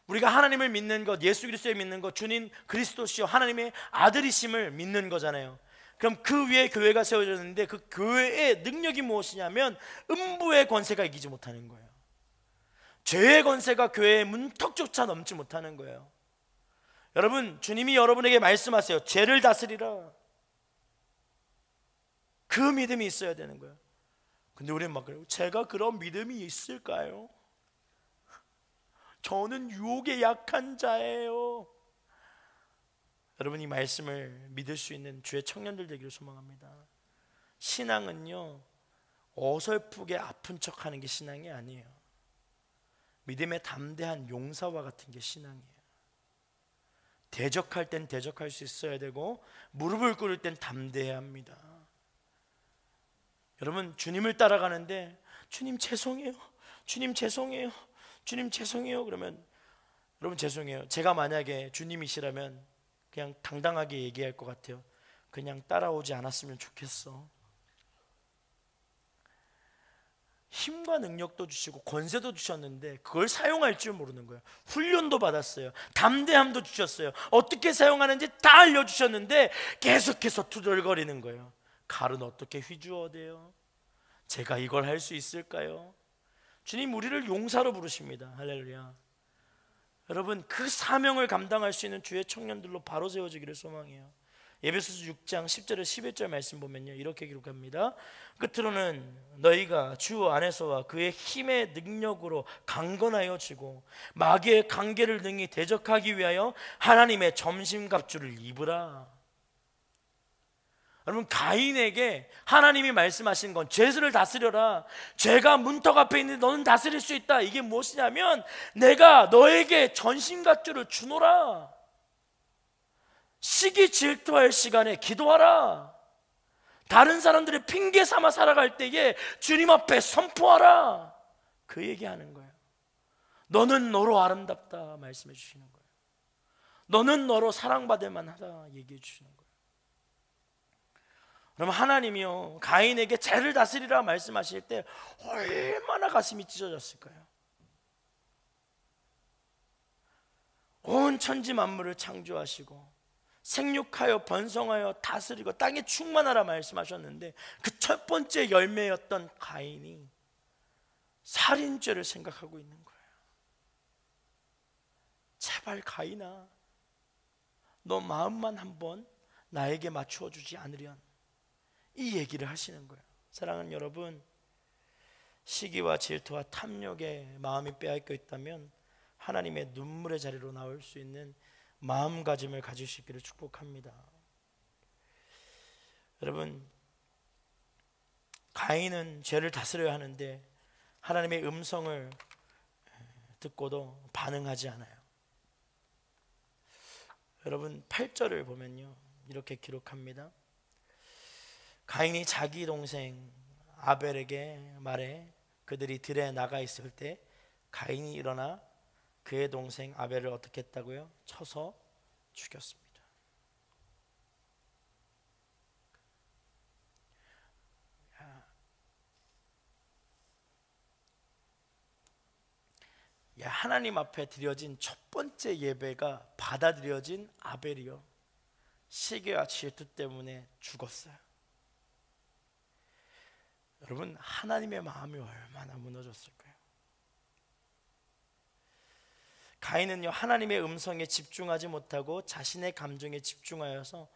우리가 하나님을 믿는 것, 예수 그리스도를 믿는 것, 주님 그리스도시요 하나님의 아들이심을 믿는 거잖아요. 그럼 그 위에 교회가 세워졌는데 그 교회의 능력이 무엇이냐면 음부의 권세가 이기지 못하는 거예요. 죄의 권세가 교회의 문턱조차 넘지 못하는 거예요. 여러분, 주님이 여러분에게 말씀하세요. 죄를 다스리라. 그 믿음이 있어야 되는 거예요. 근데 우리는 막 그래요. 제가 그런 믿음이 있을까요? 저는 유혹에 약한 자예요. 여러분, 이 말씀을 믿을 수 있는 주의 청년들 되기를 소망합니다. 신앙은요 어설프게 아픈 척하는 게 신앙이 아니에요. 믿음의 담대한 용사와 같은 게 신앙이에요. 대적할 땐 대적할 수 있어야 되고 무릎을 꿇을 땐 담대해야 합니다. 여러분, 주님을 따라가는데 주님 죄송해요, 주님 죄송해요, 주님 죄송해요 그러면, 여러분 죄송해요, 제가 만약에 주님이시라면 그냥 당당하게 얘기할 것 같아요. 그냥 따라오지 않았으면 좋겠어. 힘과 능력도 주시고 권세도 주셨는데 그걸 사용할 줄 모르는 거예요. 훈련도 받았어요. 담대함도 주셨어요. 어떻게 사용하는지 다 알려주셨는데 계속해서 투덜거리는 거예요. 칼은 어떻게 휘주어대요? 제가 이걸 할 수 있을까요? 주님 우리를 용사로 부르십니다. 할렐루야. 여러분, 그 사명을 감당할 수 있는 주의 청년들로 바로 세워지기를 소망해요. 에베소서 6장 10절에 11절 말씀 보면요 이렇게 기록합니다. 끝으로는 너희가 주 안에서와 그의 힘의 능력으로 강건하여 지고 마귀의 관계를 능히 대적하기 위하여 하나님의 점심갑주를 입으라. 여러분, 가인에게 하나님이 말씀하신 건 죄를 다스려라. 죄가 문턱 앞에 있는데 너는 다스릴 수 있다. 이게 무엇이냐면 내가 너에게 전신갑주를 주노라. 시기 질투할 시간에 기도하라. 다른 사람들의 핑계 삼아 살아갈 때에 주님 앞에 선포하라. 그 얘기하는 거예요. 너는 너로 아름답다 말씀해 주시는 거예요. 너는 너로 사랑받을 만하다 얘기해 주시는 거예요. 그럼 하나님이요 가인에게 죄를 다스리라 말씀하실 때 얼마나 가슴이 찢어졌을까요? 온 천지 만물을 창조하시고 생육하여 번성하여 다스리고 땅에 충만하라 말씀하셨는데 그 첫 번째 열매였던 가인이 살인죄를 생각하고 있는 거예요. 제발 가인아, 너 마음만 한번 나에게 맞추어 주지 않으련, 이 얘기를 하시는 거예요. 사랑하는 여러분, 시기와 질투와 탐욕에 마음이 빼앗겨 있다면 하나님의 눈물의 자리로 나올 수 있는 마음가짐을 가질 수 있기를 축복합니다. 여러분, 가인은 죄를 다스려야 하는데 하나님의 음성을 듣고도 반응하지 않아요. 여러분 8절을 보면요 이렇게 기록합니다. 가인이 자기 동생 아벨에게 말해 그들이 들에 나가 있을 때 가인이 일어나 그의 동생 아벨을 어떻게 했다고요? 쳐서 죽였습니다. 하나님 앞에 드려진 첫 번째 예배가 받아들여진 아벨이요, 시기와 질투 때문에 죽었어요. 여러분, 하나님의 마음이 얼마나 무너졌을까요? 가인은요, 하나님의 음성에 집중하지 못하고 자신의 감정에 집중하여서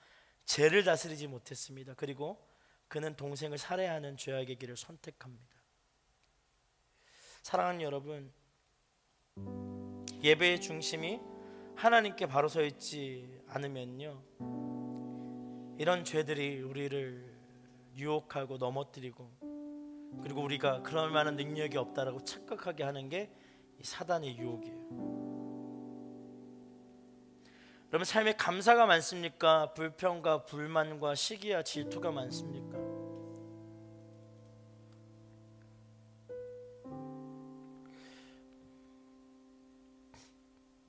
죄를 다스리지 못했습니다. 그리고 그는 동생을 살해하는 죄악의 길을 선택합니다. 사랑하는 여러분, 예배의 중심이 하나님께 바로 서 있지 않으면요, 이런 죄들이 우리를 유혹하고 넘어뜨리고, 그리고 우리가 그럴 만한 능력이 없다라고 착각하게 하는 게 이 사단의 유혹이에요. 여러분, 삶에 감사가 많습니까? 불평과 불만과 시기와 질투가 많습니까?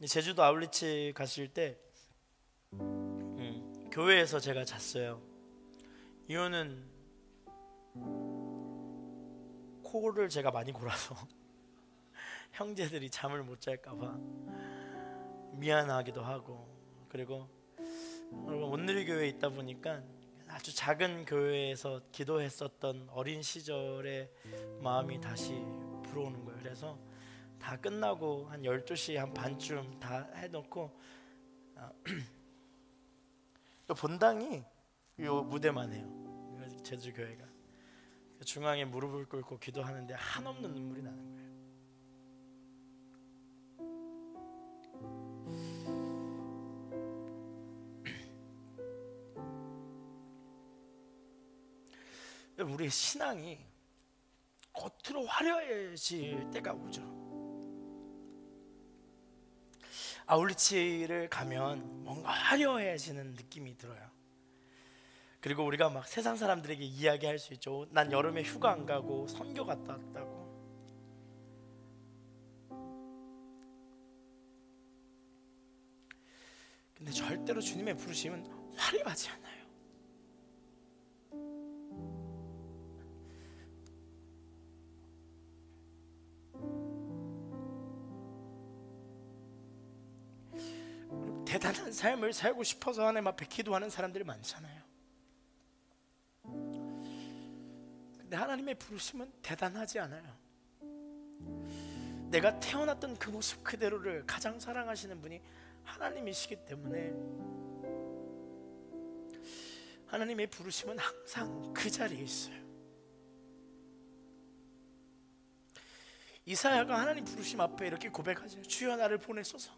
제주도 아울리치 갔을 때 교회에서 제가 잤어요. 이유는 코를 제가 많이 골아서 형제들이 잠을 못 잘까봐 미안하기도 하고, 그리고 온누리교회에 있다 보니까 아주 작은 교회에서 기도했었던 어린 시절의 마음이 다시 불어오는 거예요. 그래서 다 끝나고 한 12시 한 반쯤 다 해놓고 본당이 요 무대만 해요. 제주교회가 중앙에 무릎을 꿇고 기도하는데 한없는 눈물이 나는 거예요. 우리의 신앙이 겉으로 화려해질 때가 오죠. 아울리치를 가면 뭔가 화려해지는 느낌이 들어요. 그리고 우리가 막 세상 사람들에게 이야기할 수 있죠. 난 여름에 휴가 안 가고 선교 갔다 왔다고. 근데 절대로 주님의 부르심은 화려하지 않아요. 대단한 삶을 살고 싶어서 하나님 앞에 기도하는 사람들이 많잖아요. 근데 하나님의 부르심은 대단하지 않아요. 내가 태어났던 그 모습 그대로를 가장 사랑하시는 분이 하나님이시기 때문에 하나님의 부르심은 항상 그 자리에 있어요. 이사야가 하나님 부르심 앞에 이렇게 고백하죠. 주여 나를 보내소서,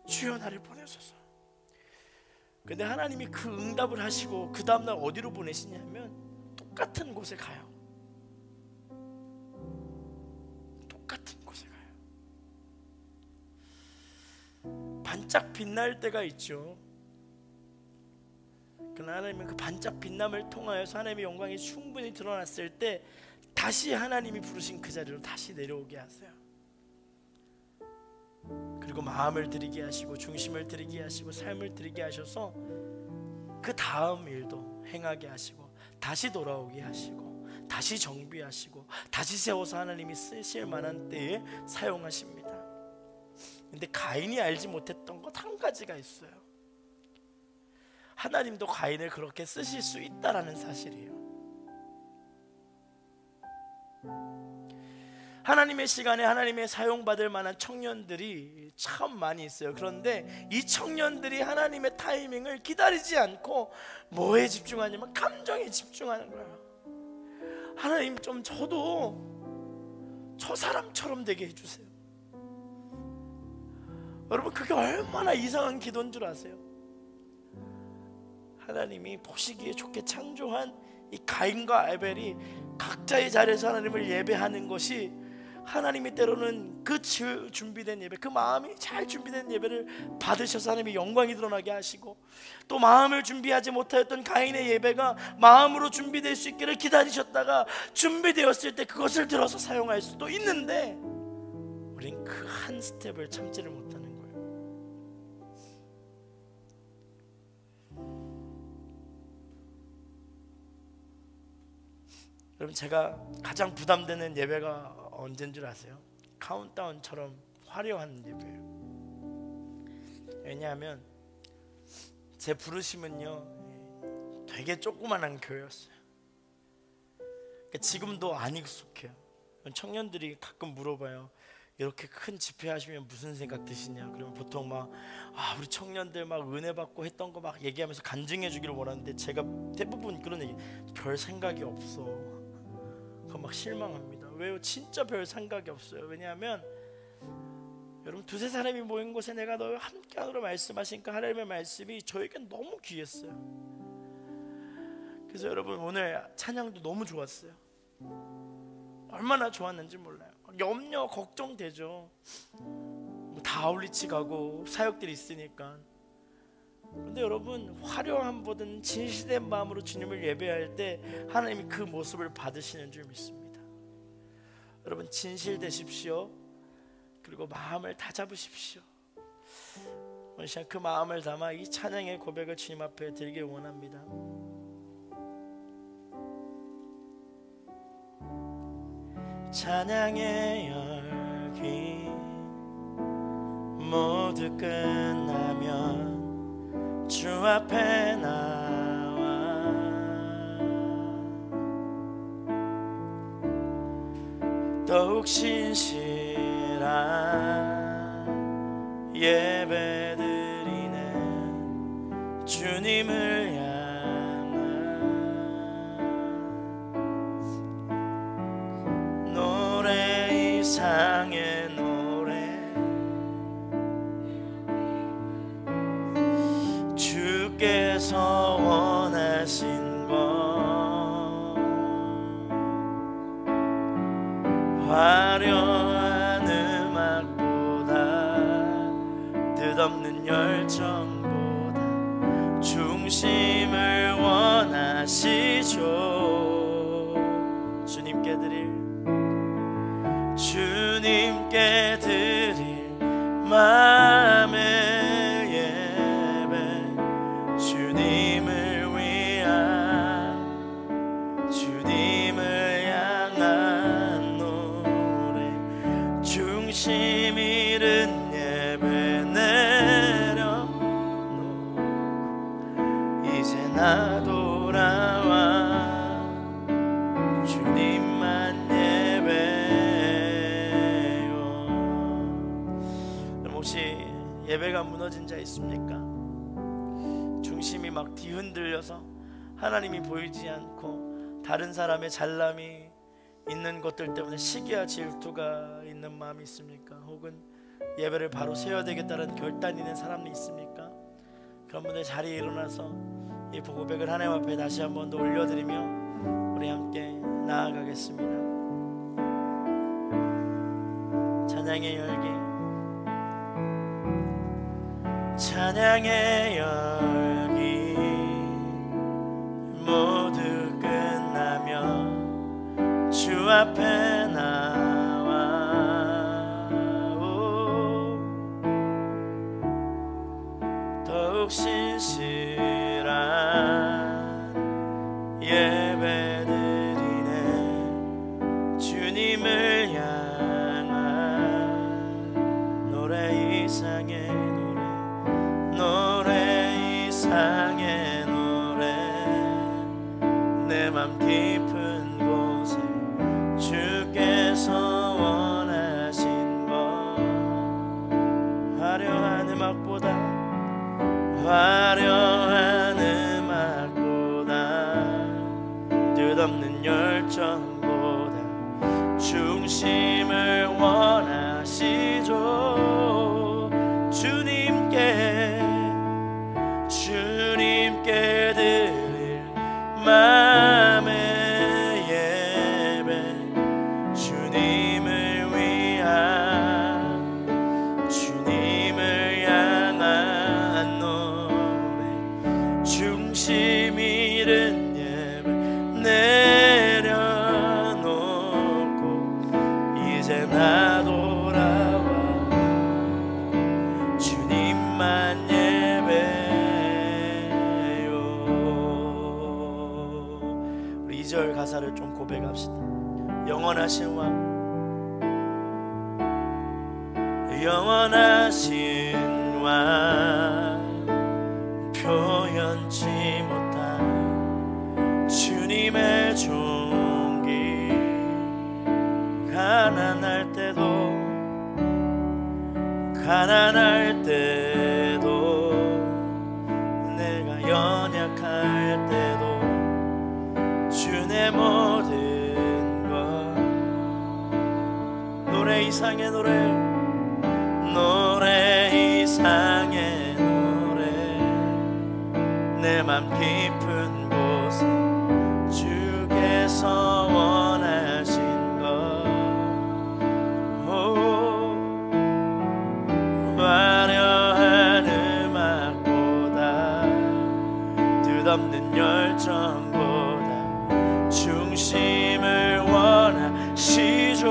주여 나를 보내소서. 근데 하나님이 그 응답을 하시고 그 다음날 어디로 보내시냐면 똑같은 곳에 가요. 똑같은 곳에 가요. 반짝 빛날 때가 있죠. 그러나 하나님은 그 반짝 빛남을 통하여서 하나님의 영광이 충분히 드러났을 때 다시 하나님이 부르신 그 자리로 다시 내려오게 하세요. 그리고 마음을 드리게 하시고 중심을 드리게 하시고 삶을 드리게 하셔서 그 다음 일도 행하게 하시고 다시 돌아오게 하시고 다시 정비하시고 다시 세워서 하나님이 쓰실 만한 때에 사용하십니다. 근데 가인이 알지 못했던 것 한 가지가 있어요. 하나님도 가인을 그렇게 쓰실 수 있다라는 사실이에요. 하나님의 시간에 하나님의 사용받을 만한 청년들이 참 많이 있어요. 그런데 이 청년들이 하나님의 타이밍을 기다리지 않고 뭐에 집중하냐면 감정에 집중하는 거예요. 하나님 좀 저도 저 사람처럼 되게 해주세요. 여러분, 그게 얼마나 이상한 기도인 줄 아세요? 하나님이 보시기에 좋게 창조한 이 가인과 아벨이 각자의 자리에서 하나님을 예배하는 것이, 하나님이 때로는 그 준비된 예배, 그 마음이 잘 준비된 예배를 받으셔서 하나님의 영광이 드러나게 하시고, 또 마음을 준비하지 못하였던 가인의 예배가 마음으로 준비될 수 있기를 기다리셨다가 준비되었을 때 그것을 들어서 사용할 수도 있는데, 우린 그 한 스텝을 참지를 못하는 거예요. 여러분, 제가 가장 부담되는 예배가 언제인 줄 아세요? 카운트다운처럼 화려한 예배예요. 왜냐하면 제 부르심은요 되게 조그만한 교회였어요. 그러니까 지금도 안 익숙해요. 청년들이 가끔 물어봐요. 이렇게 큰 집회 하시면 무슨 생각 드시냐? 그러면 보통 막 우리 청년들 막 은혜 받고 했던 거 막 얘기하면서 간증해 주기를 원하는데, 제가 대부분 그런 얘기, 별 생각이 없어. 그거 막 실망합니다. 왜요? 진짜 별 생각이 없어요. 왜냐하면 여러분, 두세 사람이 모인 곳에 내가 너와 함께하노라 말씀하신 그 하나님의 말씀이 저에겐 너무 귀했어요. 그래서 여러분, 오늘 찬양도 너무 좋았어요. 얼마나 좋았는지 몰라요. 염려 걱정되죠. 다 아울리치 가고 사역들이 있으니까. 근데 여러분, 화려함보다는 진실된 마음으로 주님을 예배할 때 하나님이 그 모습을 받으시는 줄 믿습니다. 여러분, 진실되십시오. 그리고 마음을 다 잡으십시오. 오늘 시간 그 마음을 담아 이 찬양의 고백을 주님 앞에 드리길 원합니다. 찬양의 열기 모두 끝나면 주 앞에 나와 더욱 신실한 예배 드리는 주님을 이상의 노래 주께서 원하신 것 화려한 음악보다 뜻없는 열정보다 중심을 원하시죠. 주님께 드릴 마음의 예배 주님을 위한 주님을 향한 노래 중심 잃은 예배 내려놓고 이제 나 돌아와 주님만 혹시 예배가 무너진 자 있습니까? 중심이 막 뒤흔들려서 하나님이 보이지 않고 다른 사람의 잘남이 있는 것들 때문에 시기와 질투가 있는 마음이 있습니까? 혹은 예배를 바로 세워야 되겠다는 결단이 있는 사람이 있습니까? 그런 분들 자리에 일어나서 이 고백을 하나님 앞에 다시 한번 더 올려드리며 우리 함께 나아가겠습니다. 찬양의 열기 찬양의 열기 모두 끝나면 주 앞에 나와 더욱 신실한 예배 드리네 주님을 향한 노래 이상의 노래 이상의 노래 내 맘 깊은 곳에 주께서 원하신 것 화려한 음악보다 뜻없는 열정보다 중심을 원하시죠. 주님께 드릴 마음의 예배 주님을 위한 주님을 향한 노래 중심 잃은 예배 내려놓고 이제 나 돌아와 주님만 우리 2절 가사를 좀 고백합시다. 영원하신 왕 영원하신 왕 표현치 못한 주님의 종기 가난할 때도 내가 연약할 때도 주의 모든 것 노래 이상의 노래 이상의 노래 내 맘 깊은 곳에 주께서 원하신 것 화려한 음악보다 뜻없는 열정보다 중심을 원하시죠.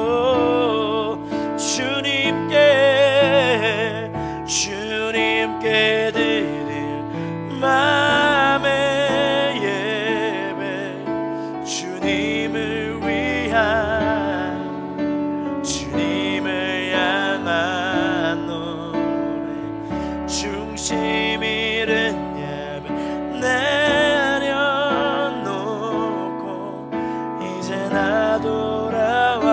주님께 드릴 마음의 예배 주님을 위한 주님을 향한 노래 중심 잃은 예배 내려놓고 이제 나 돌아와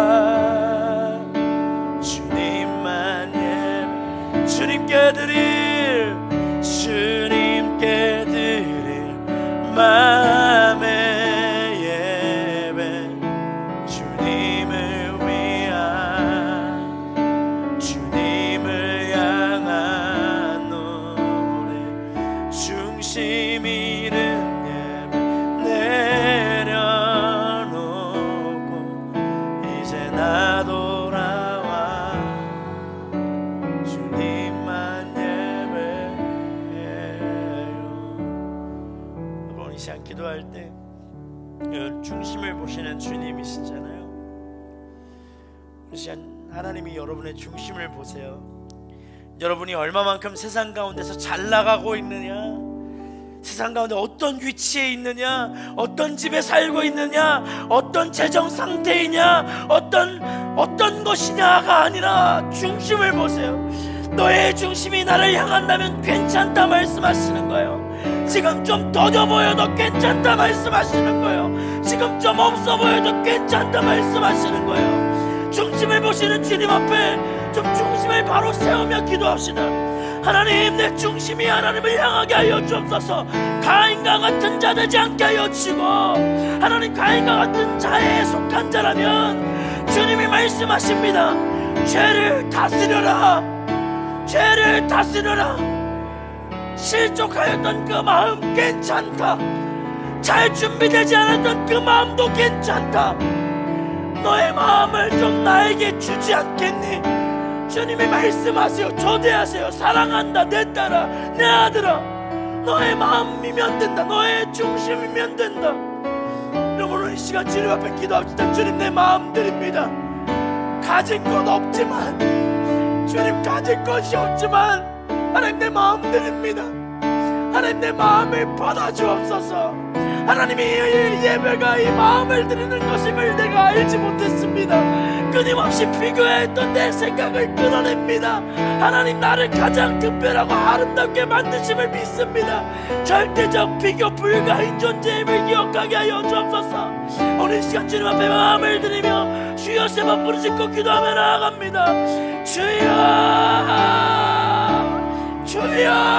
주님만 예배 주님께 드릴 마음의 예배 주님을 위한 주님을 향한 노래 중심 잃은 예배 내려놓고 이제 나 돌아와 주님만 예배해요. 이 시간 기도할 때 중심을 보시는 주님이시잖아요. 이 시간 하나님이 여러분의 중심을 보세요. 여러분이 얼마만큼 세상 가운데서 잘 나가고 있느냐, 세상 가운데 어떤 위치에 있느냐, 어떤 집에 살고 있느냐, 어떤 재정 상태이냐, 어떤 것이냐가 아니라 중심을 보세요. 너의 중심이 나를 향한다면 괜찮다 말씀하시는 거예요. 지금 좀 더뎌 보여도 괜찮다 말씀하시는 거예요. 지금 좀 없어 보여도 괜찮다 말씀하시는 거예요. 중심을 보시는 주님 앞에 좀 중심을 바로 세우며 기도합시다. 하나님, 내 중심이 하나님을 향하게 하여 주옵소서. 가인과 같은 자 되지 않게 하여 주시고, 하나님 가인과 같은 자에 속한 자라면 주님이 말씀하십니다. 죄를 다스려라, 죄를 다스려라. 실족하였던 그 마음 괜찮다. 잘 준비되지 않았던 그 마음도 괜찮다. 너의 마음을 좀 나에게 주지 않겠니? 주님이 말씀하세요. 초대하세요. 사랑한다 내 딸아, 내 아들아, 너의 마음이면 된다. 너의 중심이면 된다. 여러분, 이 시간 주님 앞에 기도합시다. 주님, 내 마음 드립니다. 가진 건 없지만, 주님 가진 것이 없지만, 하나님 내 마음 드립니다. 하나님 내 마음을 받아주옵소서. 하나님이 이 예배가 이 마음을 드리는 것임을 내가 알지 못했습니다. 끊임없이 비교했던 내 생각을 끊어냅니다. 하나님, 나를 가장 특별하고 아름답게 만드심을 믿습니다. 절대적 비교 불가인 존재임을 기억하게 하여 주옵소서. 오늘 시간 주님 앞에 마음을 드리며 주여 세 번 부르짖고 기도하며 나아갑니다. 주여, 주여,